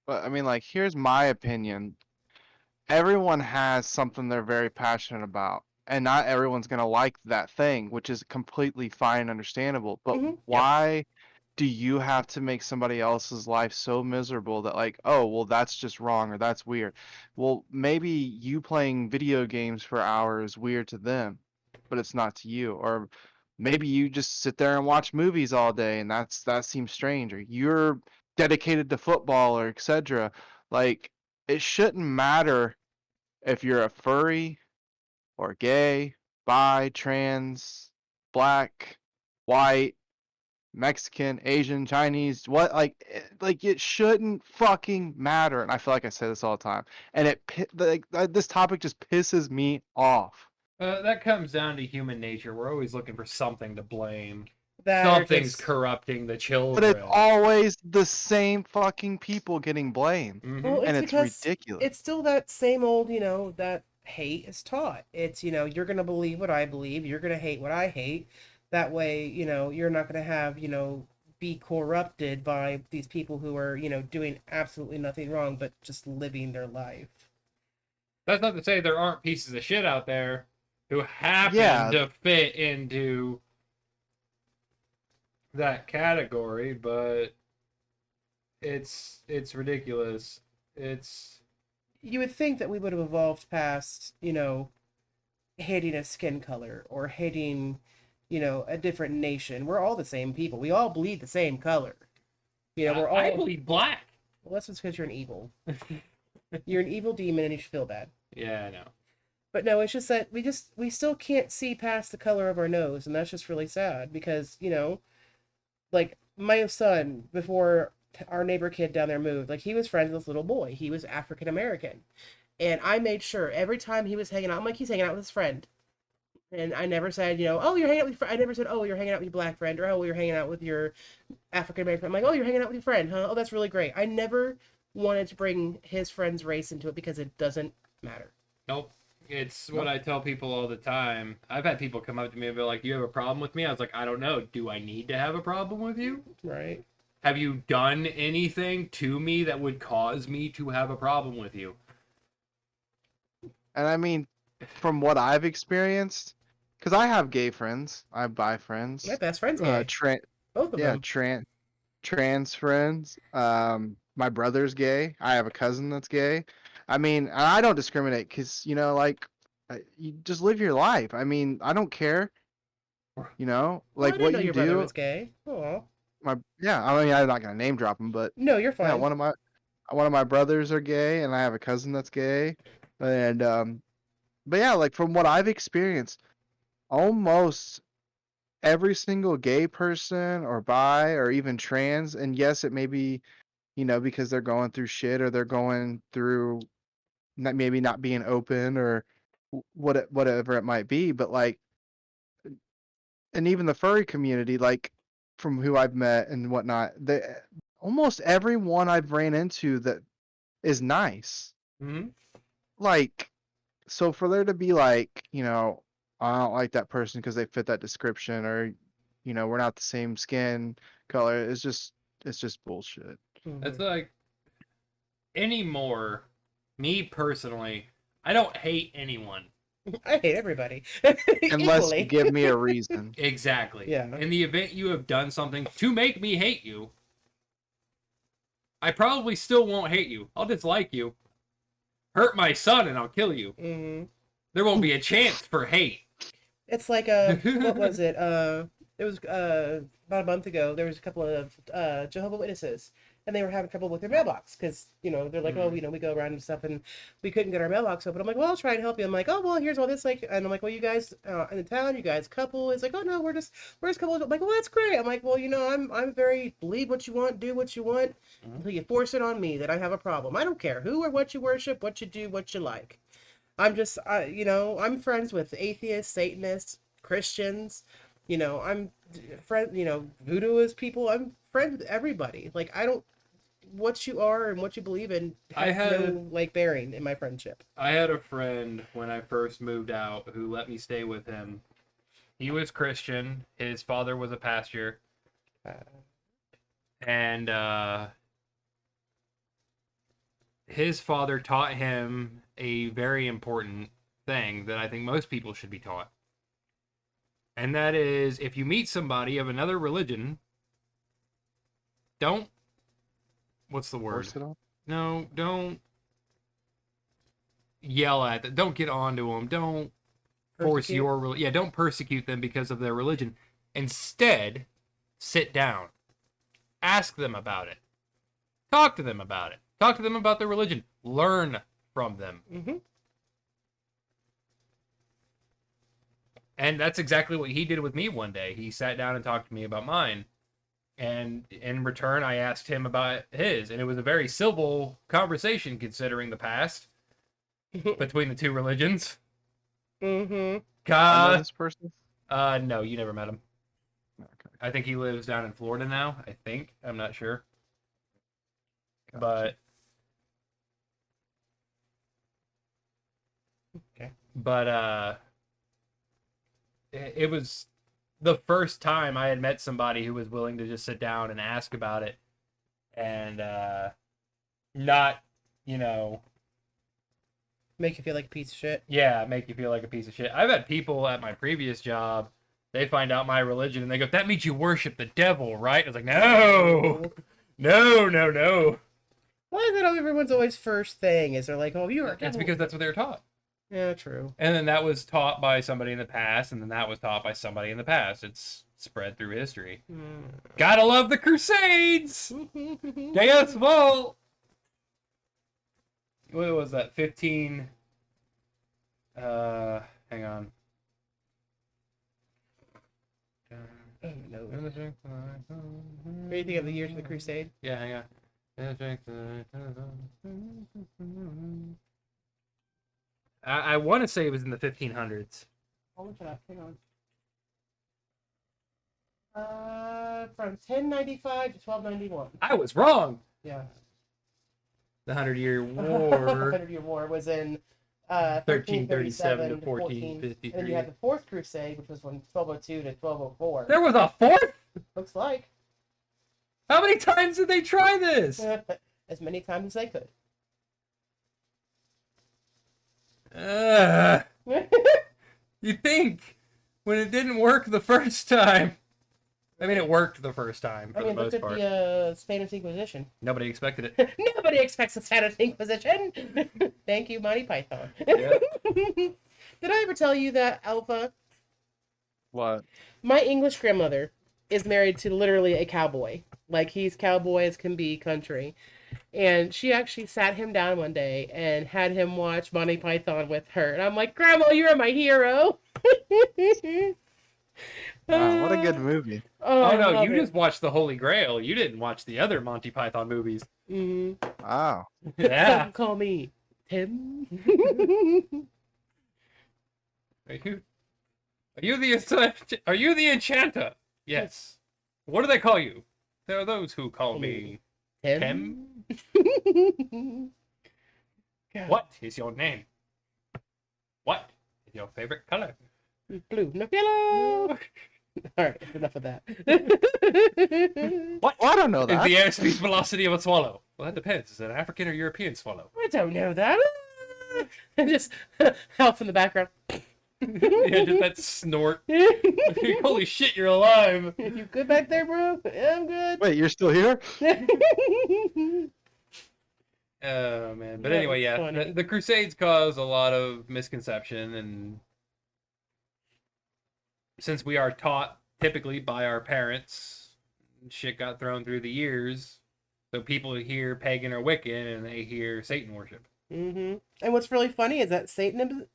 But I mean, like, here's my opinion. Everyone has something they're very passionate about. and not everyone's gonna like that thing, which is completely fine and understandable. But Mm-hmm. Yep. why do you have to make somebody else's life so miserable that like, oh, well, that's just wrong or that's weird? Well, maybe you playing video games for hours is weird to them, but it's not to you. Or maybe you just sit there and watch movies all day and that seems strange. Or you're dedicated to football or etc. Like, it shouldn't matter if you're a furry or gay, bi, trans, black, white, Mexican, Asian, Chinese, what, like it shouldn't fucking matter. And I feel like I say this all the time. And this topic just pisses me off. That comes down to human nature. We're always looking for something to blame. That or Something's just- corrupting the But children. it's always the same fucking people getting blamed. Well, Mhm. it's And it's because ridiculous. it's still that same old, that hate is taught. It's, you're going to believe what I believe, you're going to hate what I hate. That way, you're not going to have, be corrupted by these people who are, doing absolutely nothing wrong, but just living their life. That's not to say there aren't pieces of shit out there who happen Yeah. to fit into that category, but it's ridiculous. It's You would think that we would have evolved past, hating a skin color or hating, a different nation. We're all the same people. We all bleed the same color. We're all. I bleed black. Well, that's just because you're an evil. You're an evil demon and you should feel bad. Yeah, I know. But no, it's just that we still can't see past the color of our nose, and that's just really sad because, like my son, before our neighbor kid down there moved, like he was friends with this little boy. He was African American. And I made sure every time he was hanging out, I'm like, he's hanging out with his friend. And I never said, oh, you're hanging out with your friend. I never said, oh, you're hanging out with your black friend, or oh, you're hanging out with your African American friend. I'm like, oh, you're hanging out with your friend, huh? Oh, that's really great. I never wanted to bring his friend's race into it because it doesn't matter. Nope. It's what I tell people all the time. I've had people come up to me and be like, "You have a problem with me?" I was like, "I don't know. Do I need to have a problem with you? Right. Have you done anything to me that would cause me to have a problem with you?" And I mean, from what I've experienced, because I have gay friends, I have bi friends, My best friend's gay. Both of them. trans friends. My brother's gay. I have a cousin that's gay. I mean, I don't discriminate because like you just live your life. I mean, I don't care. Well, I Like didn't what know you your brother do. was gay. Oh. I mean, I'm not gonna name drop him, but No, you're yeah, fine. one of my brothers are gay, and I have a cousin that's gay, and but yeah, like from what I've experienced, almost every single gay person or bi or even trans, and yes, it may be, because they're going through shit or they're going through maybe not being open or whatever it might be, but like, and even the furry community, like from who I've met and whatnot, almost everyone I've ran into that is nice. Hmm. Like, so for there to be like, I don't like that person because they fit that description, or we're not the same skin color, it's just bullshit. It's Mhm. like anymore. Me personally, I don't hate anyone. I hate everybody. Unless you Equally. give me a reason. Exactly. Yeah. In the event you have done something to make me hate you, I probably still won't hate you. I'll dislike you. Hurt my son and I'll kill you. Mm-hmm. There won't be a chance for hate. It's like what was it? It was about a month ago. There was a couple of Jehovah Witnesses, and they were having trouble with their mailbox because they're like, oh, we go around and stuff, and we couldn't get our mailbox open. I'm like, well, I'll try and help you. I'm like, oh, well, here's all this and I'm like, well, you guys in the town, you guys couple. It's like, oh no, we're just couple. I'm like, well, that's great. I'm like, well, I'm very believe what you want, do what you want, until you force it on me that I have a problem. I don't care who or what you worship, what you do, what you like. I'm just, I'm friends with atheists, Satanists, Christians. I'm voodooist people. I'm friends with everybody. Like, I don't, what you are and what you believe in has no, bearing in my friendship. I had a friend when I first moved out who let me stay with him. He was Christian. His father was a pastor. And his father taught him a very important thing that I think most people should be taught. And that is, if you meet somebody of another religion, don't... What's the word? Force it on? No, don't yell at them. Don't get onto them. Don't force Persecute? your... Yeah, don't persecute them because of their religion. Instead, sit down. Ask them about it. Talk to them about it. Talk to them about their religion. Learn from them. Mm-hmm. And that's exactly what he did with me one day. He sat down and talked to me about mine. And in return, I asked him about his. And it was a very civil conversation considering the past between the two religions. Mm-hmm. I know God. this person? No, you never met him. Okay. I think he lives down in Florida now. I think. I'm not sure. Gotcha. But... Okay. But, it was the first time I had met somebody who was willing to just sit down and ask about it and not, you know, Make you feel like a piece of shit. yeah, make you feel like a piece of shit. I've had people at my previous job, they find out my religion and they go, that means you worship the devil, right? I was like, no, no. Why is that everyone's always first thing? Is they're like, oh, you are. It's because that's what they were taught. Yeah, true. And then that was taught by somebody in the past, and then that was taught by somebody in the past. It's spread through history. Gotta love the Crusades! Deus Vult! What was that? 15... hang on. No. What do you think of the years of the Crusade? Yeah, hang on. I want to say it was in the 1500s. I'll look it up. Hang on. From 1095 to 1291. I was wrong! Yeah. The 100-Year The War. Hundred-Year War was in 1337 to 1453. And then you had the Fourth Crusade, which was from 1202 to 1204. There was a fourth? Looks like. How many times did they try this? As many times as they could. You think when it didn't work the first time. I mean, it worked the first time for the look most at part. the Spanish Inquisition. Nobody expected it. Nobody expects a Spanish Inquisition. Thank you, Monty Python. Yeah. Did I ever tell you that, Alpha? What? My English grandmother is married to literally a cowboy. Like, he's cowboy as can be country. And she actually sat him down one day and had him watch Monty Python with her. And I'm like, Grandma, you're my hero. Wow, what a good movie. Oh I no, love you it. just watched the Holy Grail. You didn't watch the other Monty Python movies. Mhm. Wow. Yeah. Call me Tim. Are you the enchanter? Yes. What do they call you? There are those who call me Tim. God. What is your name? What is your favorite color? Blue, no yellow. All right, enough of that. What Well, I don't know is that. the airspeed velocity of a swallow? Well, that depends. Is it an African or European swallow? I don't know that. And just help in the background. Yeah, just that snort. Holy shit, you're alive. You good back there, bro? Yeah, I'm good. Wait, you're still here? Oh man, but That anyway, was yeah, funny. the Crusades caused a lot of misconception, and since we are taught typically by our parents, shit got thrown through the years, so people hear pagan or Wiccan and they hear Satan worship. And what's really funny is that Satanism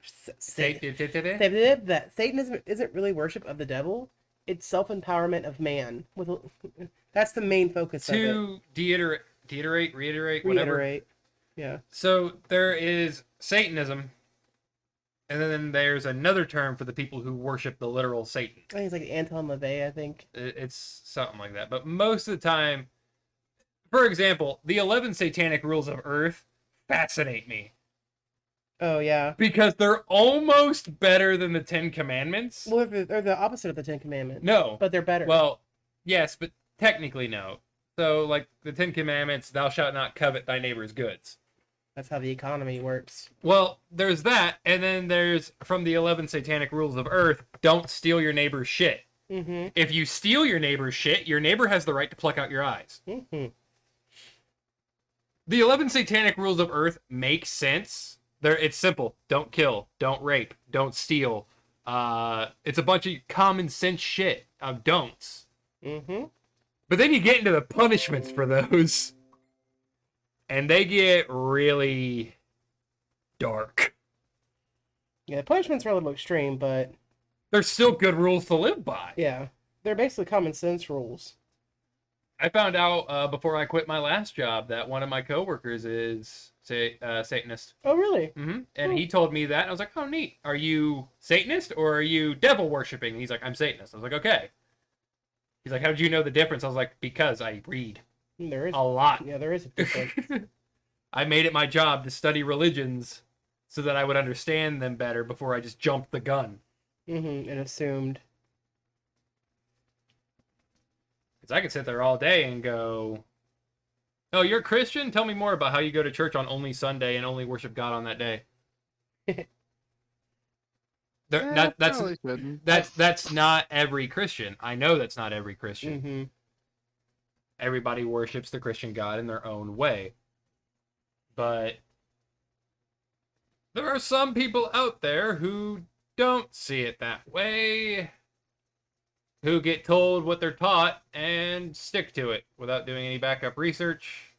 isn't really worship of the devil. It's self-empowerment of man. That's the main focus of it. To reiterate, whatever. Reiterate. Yeah. So there is Satanism, and then there's another term for the people who worship the literal Satan. I think it's like Anton LaVey, I think. It's something like that. But most of the time, for example, the 11 satanic rules of Earth fascinate me Oh, yeah. because they're almost better than the 10 Commandments. Well, they're the opposite of the Ten Commandments. No. But they're better. Well, yes, but technically no. So, like the 10 Commandments, thou shalt not covet thy neighbor's goods. That's how the economy works. Well, there's that, and then there's from the 11 satanic rules of Earth: don't steal your neighbor's shit. Mm-hmm. If you steal your neighbor's shit, your neighbor has the right to pluck out your eyes. Mm-hmm. The 11 satanic rules of Earth make sense. It's simple: don't kill, don't rape, don't steal. It's a bunch of common sense shit of don'ts. Mm-hmm. But then you get into the punishments for those, and they get really dark. Yeah, the punishments are a little extreme, but They're still good rules to live by. yeah, they're basically common sense rules. I found out before I quit my last job that one of my coworkers is Satanist. Oh, really? And he told me that, and I was like, oh, neat. Are you Satanist or are you devil worshipping? And he's like, I'm Satanist. I was like, okay. He's like, how did you know the difference? I was like, because I read There is a lot. Yeah, there is a difference. I made it my job to study religions so that I would understand them better before I just jumped the gun. Mm-hmm. And assumed. Because I could sit there all day and go, oh, you're a Christian? Tell me more about how you go to church on only Sunday and only worship God on that day. That's not every Christian. I know that's not every Christian. Mm-hmm. Everybody worships the Christian God in their own way. But there are some people out there who don't see it that way, who get told what they're taught and stick to it without doing any backup research,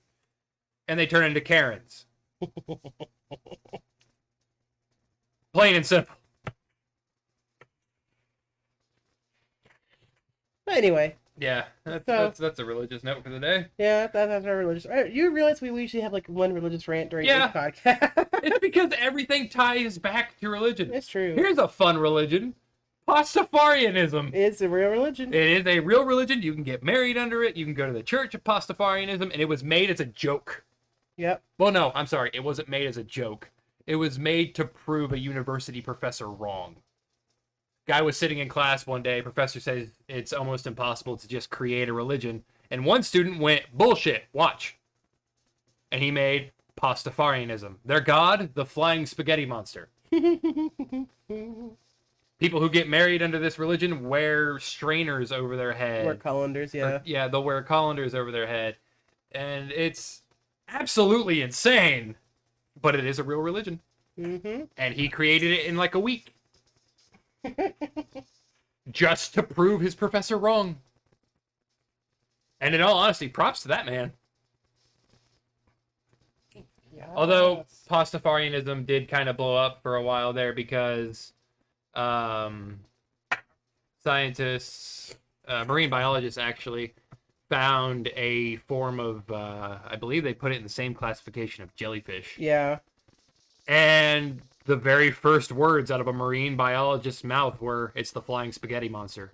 and they turn into Karens. Plain and simple. But anyway, Yeah, that's a religious note for the day. yeah, that's our religious. You realize we usually have like one religious rant during Yeah. each podcast. It's because everything ties back to religion. It's true. Here's a fun religion. Pastafarianism. It's a real religion. It is a real religion. You can get married under it. You can go to the church of Pastafarianism, and it was made as a joke. Yep. Well, no, I'm sorry. It wasn't made as a joke. It was made to prove a university professor wrong. Guy was sitting in class one day. Professor says it's almost impossible to just create a religion. And one student went, bullshit, watch. And he made Pastafarianism. Their god, the flying spaghetti monster. People who get married under this religion wear strainers over their head. Wear colanders, yeah. Yeah, they'll wear colanders over their head. And it's absolutely insane. But it is a real religion. Mm-hmm. And he created it in like a week. Just to prove his professor wrong. And in all honesty, props to that man. Yes. Although Pastafarianism did kind of blow up for a while there because scientists, marine biologists actually, found a form of, I believe they put it in the same classification of jellyfish. Yeah. And the very first words out of a marine biologist's mouth were, it's the flying spaghetti monster.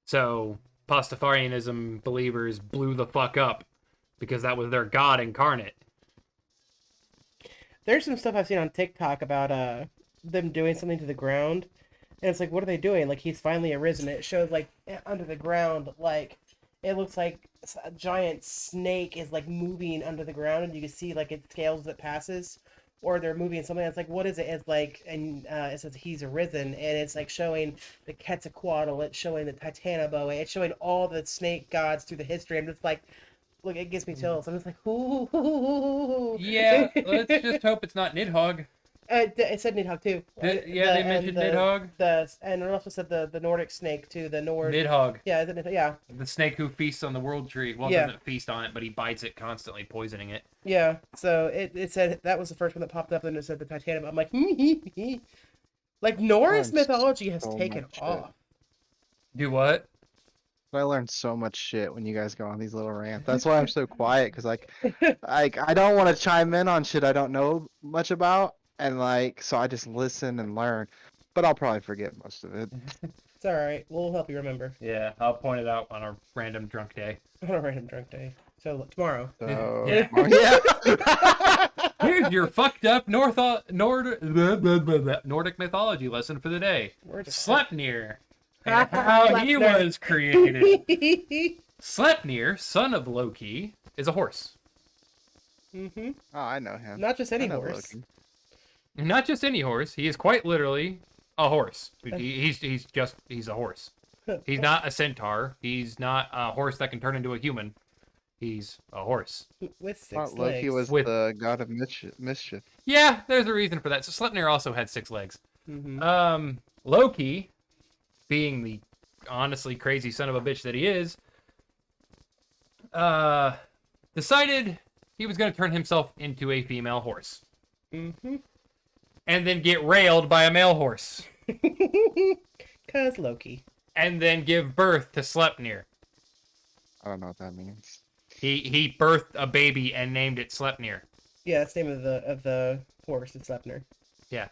So, Pastafarianism believers blew the fuck up because that was their god incarnate. There's some stuff I've seen on TikTok about them doing something to the ground. And it's like, what are they doing? Like, he's finally arisen. It showed, like, under the ground, like, it looks like a giant snake is, like, moving under the ground, and you can see, like, its tails that passes. Or they're moving something that's like, what is it? It's like, and it says he's arisen, and it's, like, showing the Quetzalcoatl, it's showing the Titanoboa, it's showing all the snake gods through the history. I'm just like, look, it gives me chills. I'm just like, ooh. Yeah, let's just hope it's not Nidhogg. It said Nidhogg too. They mentioned Nidhogg. And it also said the Nordic snake too. The Nord. Nidhogg. Yeah, yeah. The snake who feasts on the world tree. Well, Yeah. doesn't feast on it, but he bites it constantly, poisoning it. Yeah. So it said that was the first one that popped up, and it said the Titanium. I'm like, like Norse mythology has so taken much shit. off. Do what? I learned so much shit when you guys go on these little rants. That's why I'm so quiet, because like I don't want to chime in on shit I don't know much about, and like so I just listen and learn, but I'll probably forget most of it. It's all right. We'll help you remember Yeah, I'll point it out on a random drunk day. on a random drunk day. So look, tomorrow. So Yeah. yeah. Here's your fucked up Nordic mythology lesson for the day. Where's Sleipnir, and how he Sleipnir. was created. Sleipnir, son of Loki, is a horse. Mm-hmm. Oh, I know him. Not just I any know horse. Loki. Not just any horse. He is quite literally a horse. He's a horse. He's not a centaur. He's not a horse that can turn into a human. He's a horse. With Thought 6 Loki legs. was With- the god of mischief. Yeah, there's a reason for that. So Sleipnir also had 6 legs. Mm-hmm. Loki, being the honestly crazy son of a bitch that he is, decided he was going to turn himself into a female horse. Mm-hmm. And then get railed by a male horse. Cause Loki. And then give birth to Sleipnir. I don't know what that means. He birthed a baby and named it Sleipnir. Yeah, that's the name of the horse. It's Sleipnir. Yeah.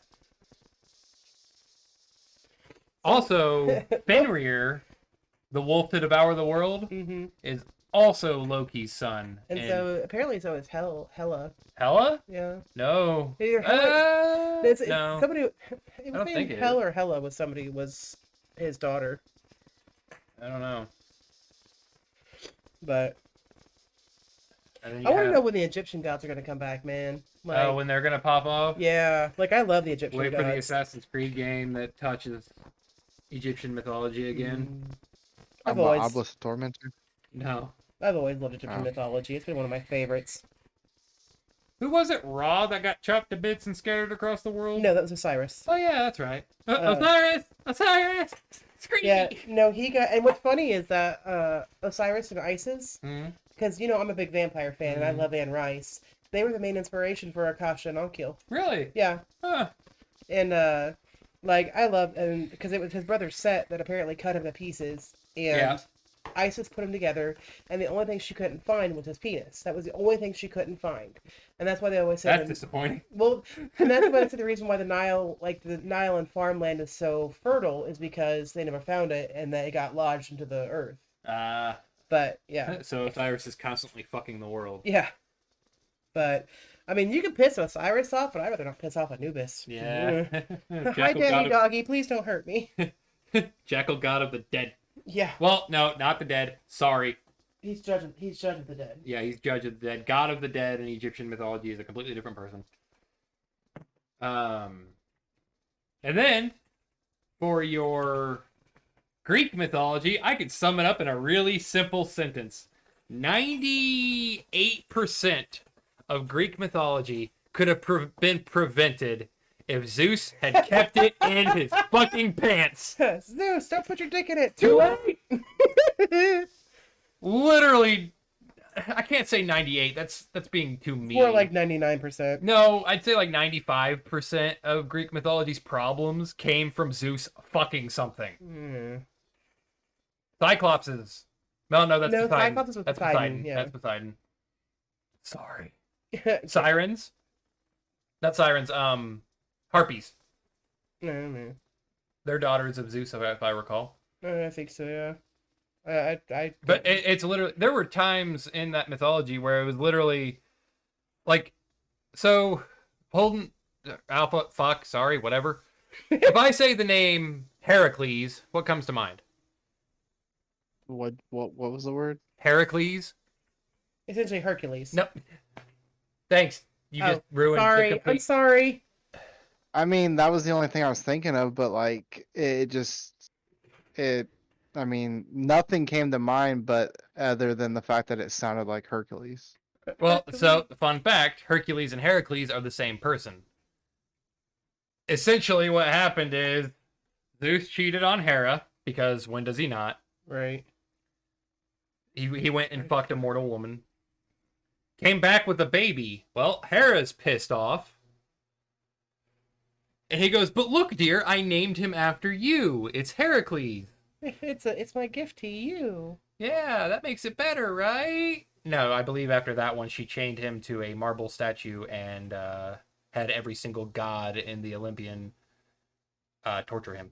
Also, Fenrir, the wolf to devour the world, Mm-hmm. is also Loki's son. And so apparently so is Hela. Hela? Yeah. No. Either Hela. No. Somebody. It was don't think named it Hela or Hela was his daughter, I don't know. but And then I you want to have- know when the Egyptian gods are gonna come back, man. Like, when they're gonna pop off. yeah, like I love the Egyptian Wait for the gods. Assassin's Creed game that touches Egyptian mythology again. I've always, Obelisk Tormentor. No. I've always loved Egyptian Oh. mythology. It's been one of my favorites. Who was it? Ra that got chopped to bits and scattered across the world? No, that was Osiris. Oh yeah, that's right. Osiris! Osiris! Scream! Yeah, no, he got. And what's funny is that Osiris and Isis, Mhm. because I'm a big vampire fan and I Mhm. love Anne Rice. They were the main inspiration for Akasha and Ankhil. Really? Yeah, Huh. and like I love, and because it was his brother Set that apparently cut him to pieces, and Yeah. Isis put him together, and the only thing she couldn't find was his penis. That was the only thing she couldn't find, and that's why they always say That's that- disappointing. well, and that's why the reason why the Nile and farmland is so fertile is because they never found it and that it got lodged into the earth. But yeah, So Osiris is constantly fucking the world. yeah. But I mean, you can piss Osiris off, but I'd rather not piss off Anubis. Yeah. Hi, Jackal Daddy god Doggy. Please don't hurt me. of, Jackal god of the dead. Yeah, Well, no, not the dead. Sorry. he's judge of the dead. Yeah, he's judge of the dead. God of the dead in Egyptian mythology is a completely different person. And then for your Greek mythology, I could sum it up in a really simple sentence. 98% of Greek mythology could have been prevented if Zeus had kept it in his fucking pants. Zeus, don't put your dick in it. Too late. Literally, I can't say 98. That's being too mean. More like 99%. No, I'd say like 95% of Greek mythology's problems came from Zeus fucking something. Hmm. Cyclopses. No, that's No, Poseidon. Cyclops is with That's Poseidon, yeah. That's Poseidon. Sorry. Sirens. Not sirens. Harpies. No. They're daughters of Zeus, if I recall. I think so, yeah. I But it's literally, there were times in that mythology where it was literally like, so Holden Alpha, fuck, sorry, whatever. If I say the name Heracles, what comes to mind? What was the word? Heracles? essentially Hercules. No. Thanks. You just ruined the Sorry, complete... I'm sorry. I mean, that was the only thing I was thinking of, but like I mean, nothing came to mind but other than the fact that it sounded like Hercules. Well, so fun fact, Hercules and Heracles are the same person. Essentially what happened is Zeus cheated on Hera, because when does he not? Right. He went and fucked a mortal woman. Came back with a baby. Well, Hera's pissed off. And he goes, "But look, dear, I named him after you. It's Heracles." It's my gift to you. Yeah, that makes it better, right? No, I believe after that one, she chained him to a marble statue and had every single god in the Olympian torture him.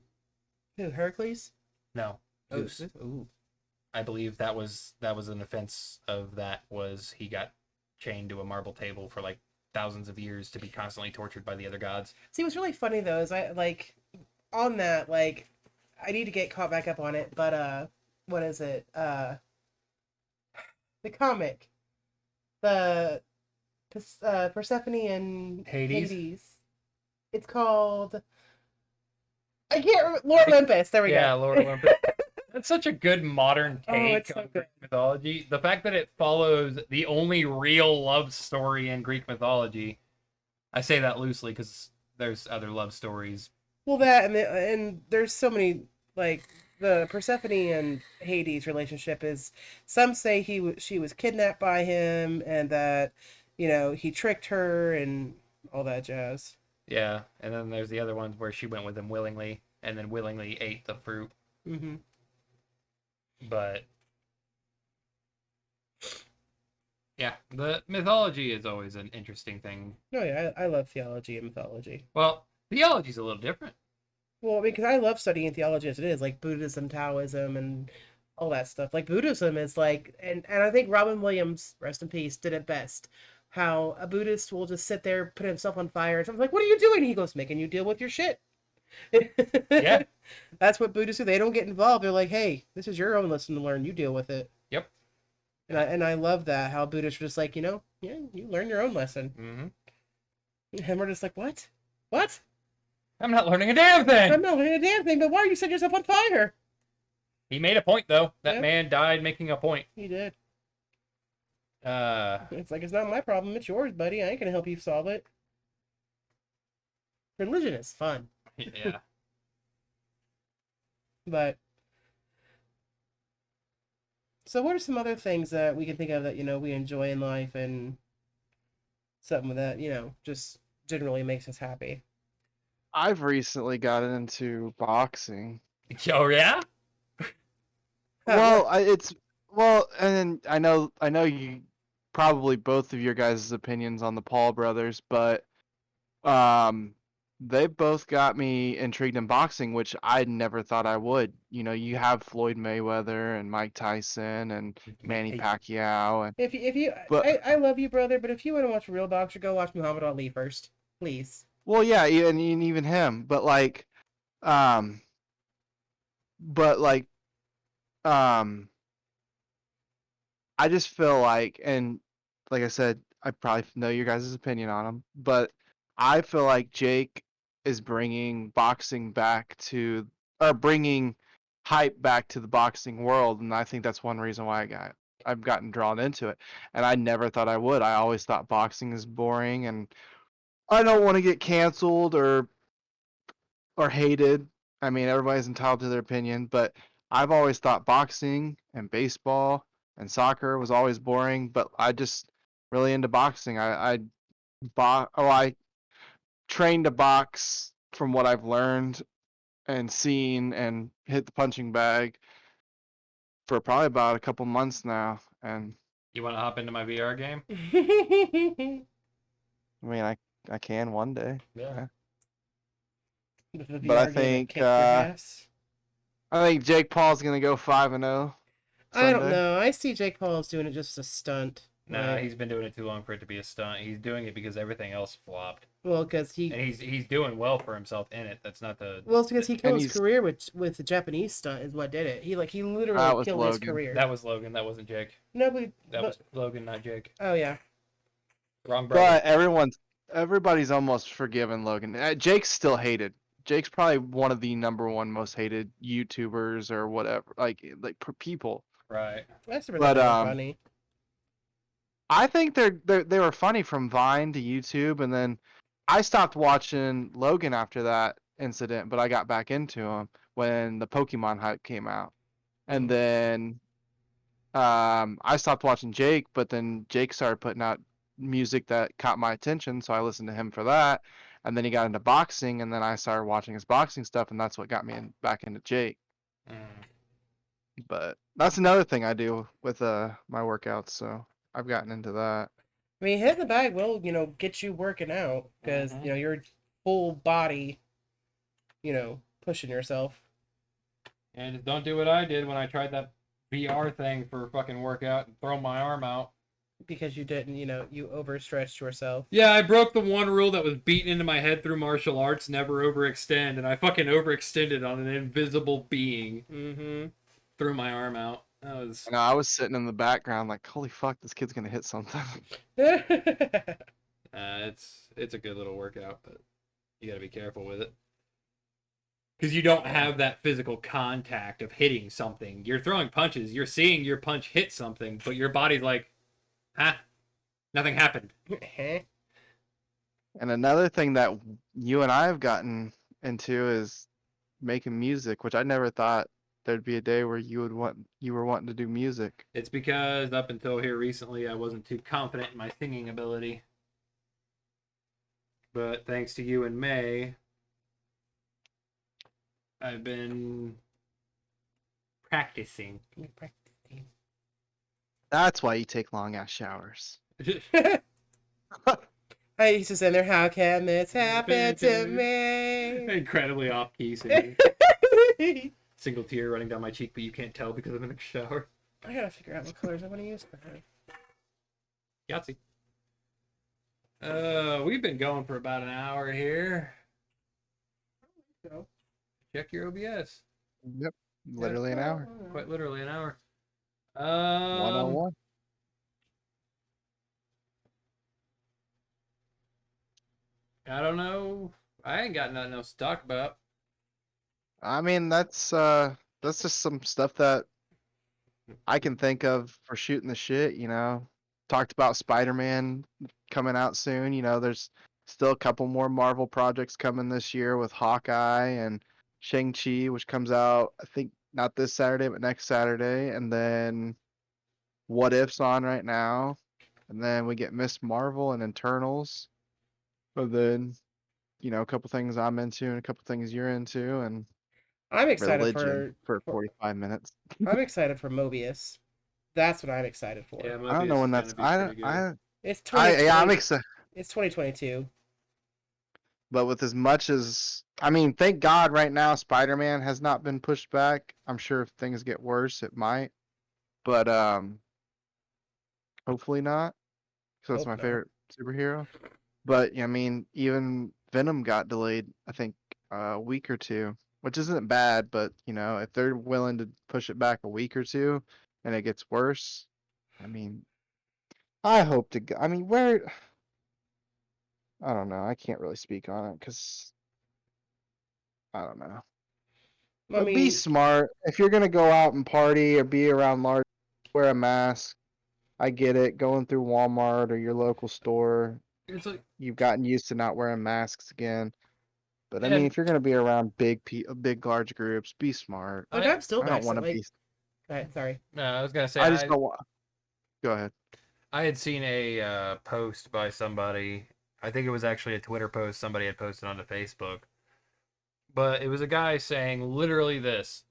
Who, Heracles? No, Zeus. Ooh. I believe that was an offense of that was he got chained to a marble table for like thousands of years to be constantly tortured by the other gods. See, what's really funny though is I need to get caught back up on it, but what is it? The comic, the Persephone and Hades? Hades. It's called. I can't remember. Lord Olympus. There we Yeah, go. Lord Olympus. That's such a good modern Oh, take it's so on good. Greek mythology. The fact that it follows the only real love story in Greek mythology. I say that loosely because there's other love stories. Well, that and there's so many like the Persephone and Hades relationship is. Some say she was kidnapped by him and that he tricked her and all that jazz. Yeah, and then there's the other ones where she went with him willingly and then willingly ate the fruit. Mm-hmm. But yeah, the mythology is always an interesting thing. No, yeah, I love theology and mythology. Well, theology's a little different. Well, I mean, because I love studying theology as it is, like Buddhism, Taoism, and all that stuff. Like Buddhism is like, and I think Robin Williams, rest in peace, did it best. How a Buddhist will just sit there, put himself on fire, and someone's like, "What are you doing?" He goes, "Making you deal with your shit." Yeah. That's what Buddhists do. They don't get involved. They're like, "Hey, this is your own lesson to learn. You deal with it." Yep. And I love that how Buddhists are just like, yeah, you learn your own lesson. Mm-hmm. And we're just like, what? What? I'm not learning a damn thing. I'm not learning a damn thing. But why are you setting yourself on fire? He made a point though. That Yeah. man died making a point. He did. Uh, It's like, it's not my problem. It's yours, buddy. I ain't gonna help you solve it. Religion is fun, yeah. but so what are some other things that we can think of that we enjoy in life and something that just generally makes us happy? I've recently gotten into boxing. Oh yeah. Well, and I know you probably both of your guys' opinions on the Paul brothers, but they both got me intrigued in boxing, which I never thought I would. You have Floyd Mayweather and Mike Tyson and Manny Pacquiao, and if you but I love you, brother, but if you want to watch a real boxer, go watch Muhammad Ali first, please. well, yeah, and even him, um, but um, I just feel like, and like I said, I probably know your guys' opinion on him, but I feel like Jake is bringing boxing back to, or bringing hype back to the boxing world, and I think that's one reason why I've gotten drawn into it, and I never thought I would. I always thought boxing is boring, and I don't want to get canceled or hated. I mean, everybody's entitled to their opinion, but I've always thought boxing and baseball and soccer was always boring, but I just really into boxing. I trained to box from what I've learned and seen and hit the punching bag for probably about a couple months now. And You want to hop into my VR game? I mean, I can one day. Yeah. With the But I VR game that think kicked your ass. I think Jake Paul's gonna go 5-0 I don't Sunday. know. I see Jake Paul as doing it just as a stunt. Nah, he's been doing it too long for it to be a stunt. He's doing it because everything else flopped, Well, because and he's doing well for himself in it. That's not the. Well, it's because he killed his he's- career with the Japanese stunt is what did it. He That literally was killed his Logan. career. That was Logan. That wasn't Jake. No, but, That was Logan, not Jake. oh yeah. Wrong brother. But everybody's almost forgiven Logan. Jake's still hated. Jake's probably one of the #1 most hated YouTubers or whatever, like people. Right. That's really But, funny. I think they were funny from Vine to YouTube, and then I stopped watching Logan after that incident, but I got back into him when the Pokemon hype came out, and then I stopped watching Jake, but then Jake started putting out music that caught my attention, so I listened to him for that, and then he got into boxing, and then I started watching his boxing stuff, and that's what got me back into Jake. But that's another thing I do with my workouts, so I've gotten into that. I mean, hitting the bag will get you working out because you're full body, pushing yourself. And just don't do what I did when I tried that VR thing for a fucking workout and throw my arm out. Because you didn't, you overstretched yourself. Yeah, I broke the one rule that was beaten into my head through martial arts: never overextend, and I fucking overextended on an invisible being. Mm-hmm. Threw my arm out. That was And I was sitting in the background like, holy fuck, this kid's gonna hit something. it's a good little workout, but you got to be careful with it because you don't have that physical contact of hitting something. You're throwing punches, you're seeing your punch hit something, but your body's like, huh, nothing happened. And another thing that you and I have gotten into is making music, which I never thought there'd be a day where you were wanting to do music. It's because up until here recently, I wasn't too confident in my singing ability. But thanks to you and May, I've been practicing. That's why you take long ass showers. I used to sit there, how can this happen to me? Incredibly off key singing. Single tear running down my cheek, but you can't tell because I'm in the shower. I gotta figure out what colors I want to use for her. Yahtzee. We've been going for about an hour here. So, Check your OBS. Yep. Literally an hour. Quite literally an hour. 101. I don't know. I ain't got nothing else to talk about. I mean, that's just some stuff that I can think of for shooting the shit, you know. Talked about SpiderMan coming out soon, you know, there's still a couple more Marvel projects coming this year with Hawkeye and Shang-Chi, which comes out, I think not this Saturday, but next Saturday, and then What If's on right now. And then we get Miss Marvel and Eternals. But then, you know, a couple things I'm into and a couple things you're into, and I'm excited religion for for 45 minutes. I'm excited for Mobius. That's what I'm excited for. Yeah, I don't know Mobius when is that's. gonna be pretty good. It's 2020. Yeah, I'm excited. It's 2022. But with as much as, I mean, thank God right now Spider-Man has not been pushed back. I'm sure if things get worse, it might. But hopefully not. So that's Hope my not. favorite superhero. But I mean, even Venom got delayed, I think, a week or two, which isn't bad. But you know, if they're willing to push it back a week or two, and it gets worse, I mean, I hope to. I mean, where? I don't know. I can't really speak on it because I don't know. I But be mean, smart. If you're gonna go out and party or be around large, wear a mask. I get it. Going through Walmart or your local store, It's like, you've gotten used to not wearing masks again. But I mean, and if you're gonna be around big large groups, be smart. like I'm still I don't want vaccinated. to be. Go ahead, sorry. no, I was gonna say I just don't want. Go ahead. I had seen a post by somebody. I think it was actually a Twitter post somebody had posted onto Facebook. But it was a guy saying literally this: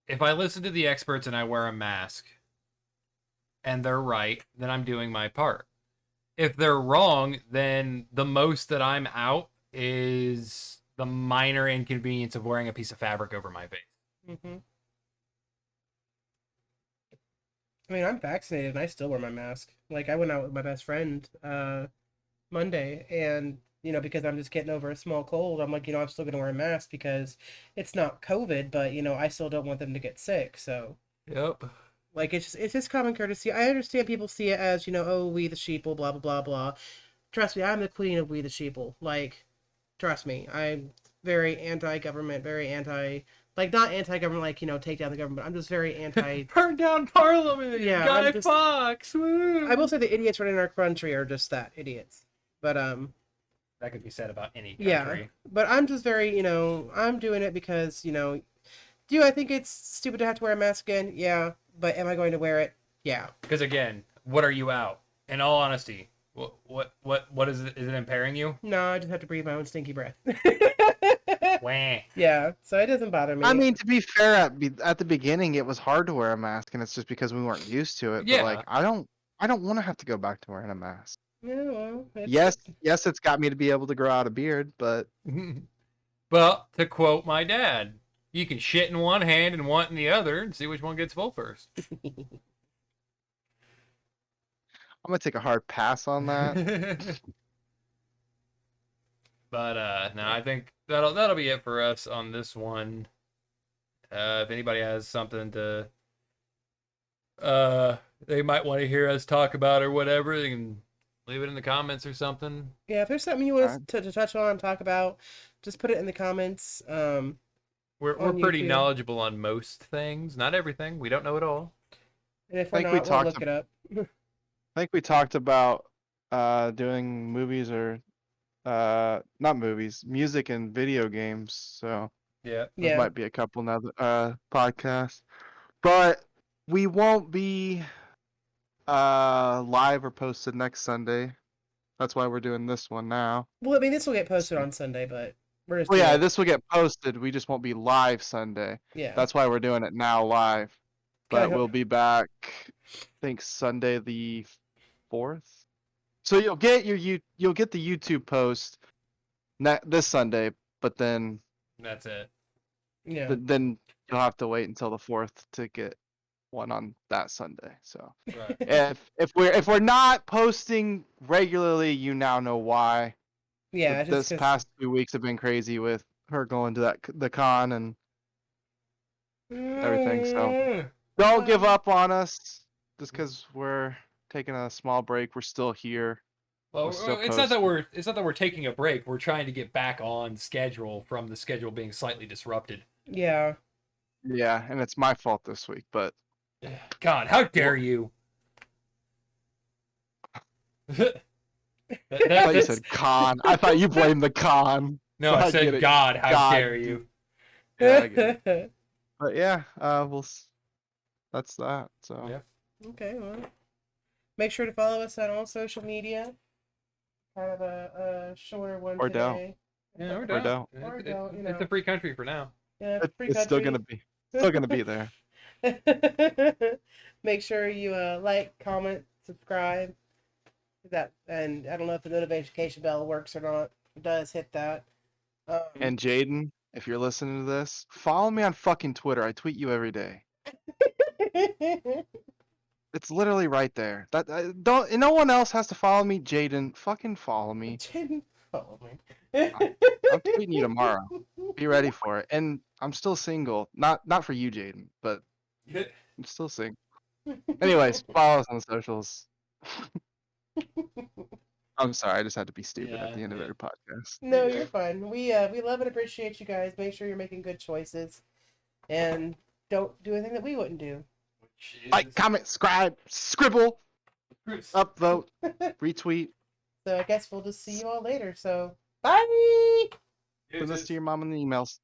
if I listen to the experts and I wear a mask and they're right, then I'm doing my part. If they're wrong, then the most that I'm out is the minor inconvenience of wearing a piece of fabric over my face. Mm-hmm. I mean, I'm vaccinated and I still wear my mask. Like, I went out with my best friend Monday, and because I'm just getting over a small cold, I'm like, I'm still gonna wear a mask because it's not COVID, but I still don't want them to get sick. So, Yep. like, it's just common courtesy. I understand people see it as, oh, we the sheeple, blah blah blah blah. Trust me, I'm the queen of we the sheeple. Like, trust me, I'm very anti-government, very anti, like, not anti-government, like, take down the government. I'm just very anti. Burn down Parliament. Yeah, Guy I'm just- Fawkes. Woo. I will say the idiots running our country are just that, idiots. But That could be said about any yeah. country. But I'm just very, I'm doing it because, do I think it's stupid to have to wear a mask again? Yeah. But am I going to wear it? Yeah. Because again, what are you out? In all honesty, what is it? Is it impairing you? No, I just have to breathe my own stinky breath. Wah. Yeah, so it doesn't bother me. I mean, to be fair, at the beginning, it was hard to wear a mask, and it's just because we weren't used to it. Yeah. But like, I don't want to have to go back to wearing a mask. yeah, well, Yes, it's got me to be able to grow out a beard, but Well, to quote my dad, you can shit in one hand and want in the other and see which one gets full first. I'm gonna take a hard pass on that. But no, I think that'll be it for us on this one. If anybody has something to they might want to hear us talk about or whatever, they can leave it in the comments or something. Yeah, if there's something you want us Alright. to touch on, talk about, just put it in the comments. We're On pretty YouTube. knowledgeable on most things, not everything. We don't know it all. And if we're think we not, we'll talked look it up. I think we talked about doing movies or not movies, music and video games. So Yeah. there Yeah. might be a couple another podcasts, but we won't be live or posted next Sunday. That's why we're doing this one now. Well, I mean, this will get posted on Sunday, but we're just Well, doing yeah, it. this will get posted. We just won't be live Sunday. Yeah. That's why we're doing it now live. Kinda But we'll be back, I think Sunday the 4th. So you'll get you'll get the YouTube post this Sunday, but then That's it. Yeah. then you'll have to wait until the 4th to get one on that Sunday. So Right. if we're not posting regularly, you now know why. Yeah, This just 'cause- past 2 weeks have been crazy with her going to the con and everything. So don't give up on us just because we're taking a small break. We're still here. Well, We're still it's not that posting. it's not that we're taking a break. We're trying to get back on schedule from the schedule being slightly disrupted. Yeah. Yeah, and it's my fault this week, but God, how dare you? I thought you said con. I thought you blamed the con. No, but I get said it. God, how God. dare you? Yeah, I get it. But yeah, that's that. So Yeah. Okay, well. Make sure to follow us on all social media. Kind of a shorter one Or don't. today. Yeah, or Or don't. don't. Or It's, don't, you it's know. a free country for now. Yeah, free it's still country. gonna be there. Make sure you like, comment, subscribe. And I don't know if the notification bell works or not. If it does, hit that. And Jaden, if you're listening to this, follow me on fucking Twitter. I tweet you every day. It's literally right there. That don't. No one else has to follow me. Jaden, fucking follow me. Jaden, follow me. I'm tweeting you tomorrow. Be ready for it. And I'm still single. Not for you, Jaden, but I'm still single. Anyways, follow us on the socials. I'm sorry, I just had to be stupid at the end of every podcast. No, you're fine. We love and appreciate you guys. Make sure you're making good choices, and don't do anything that we wouldn't do. Like, comment, scribble, upvote, retweet. So I guess we'll just see you all later. So bye. Send this to your mom in the emails.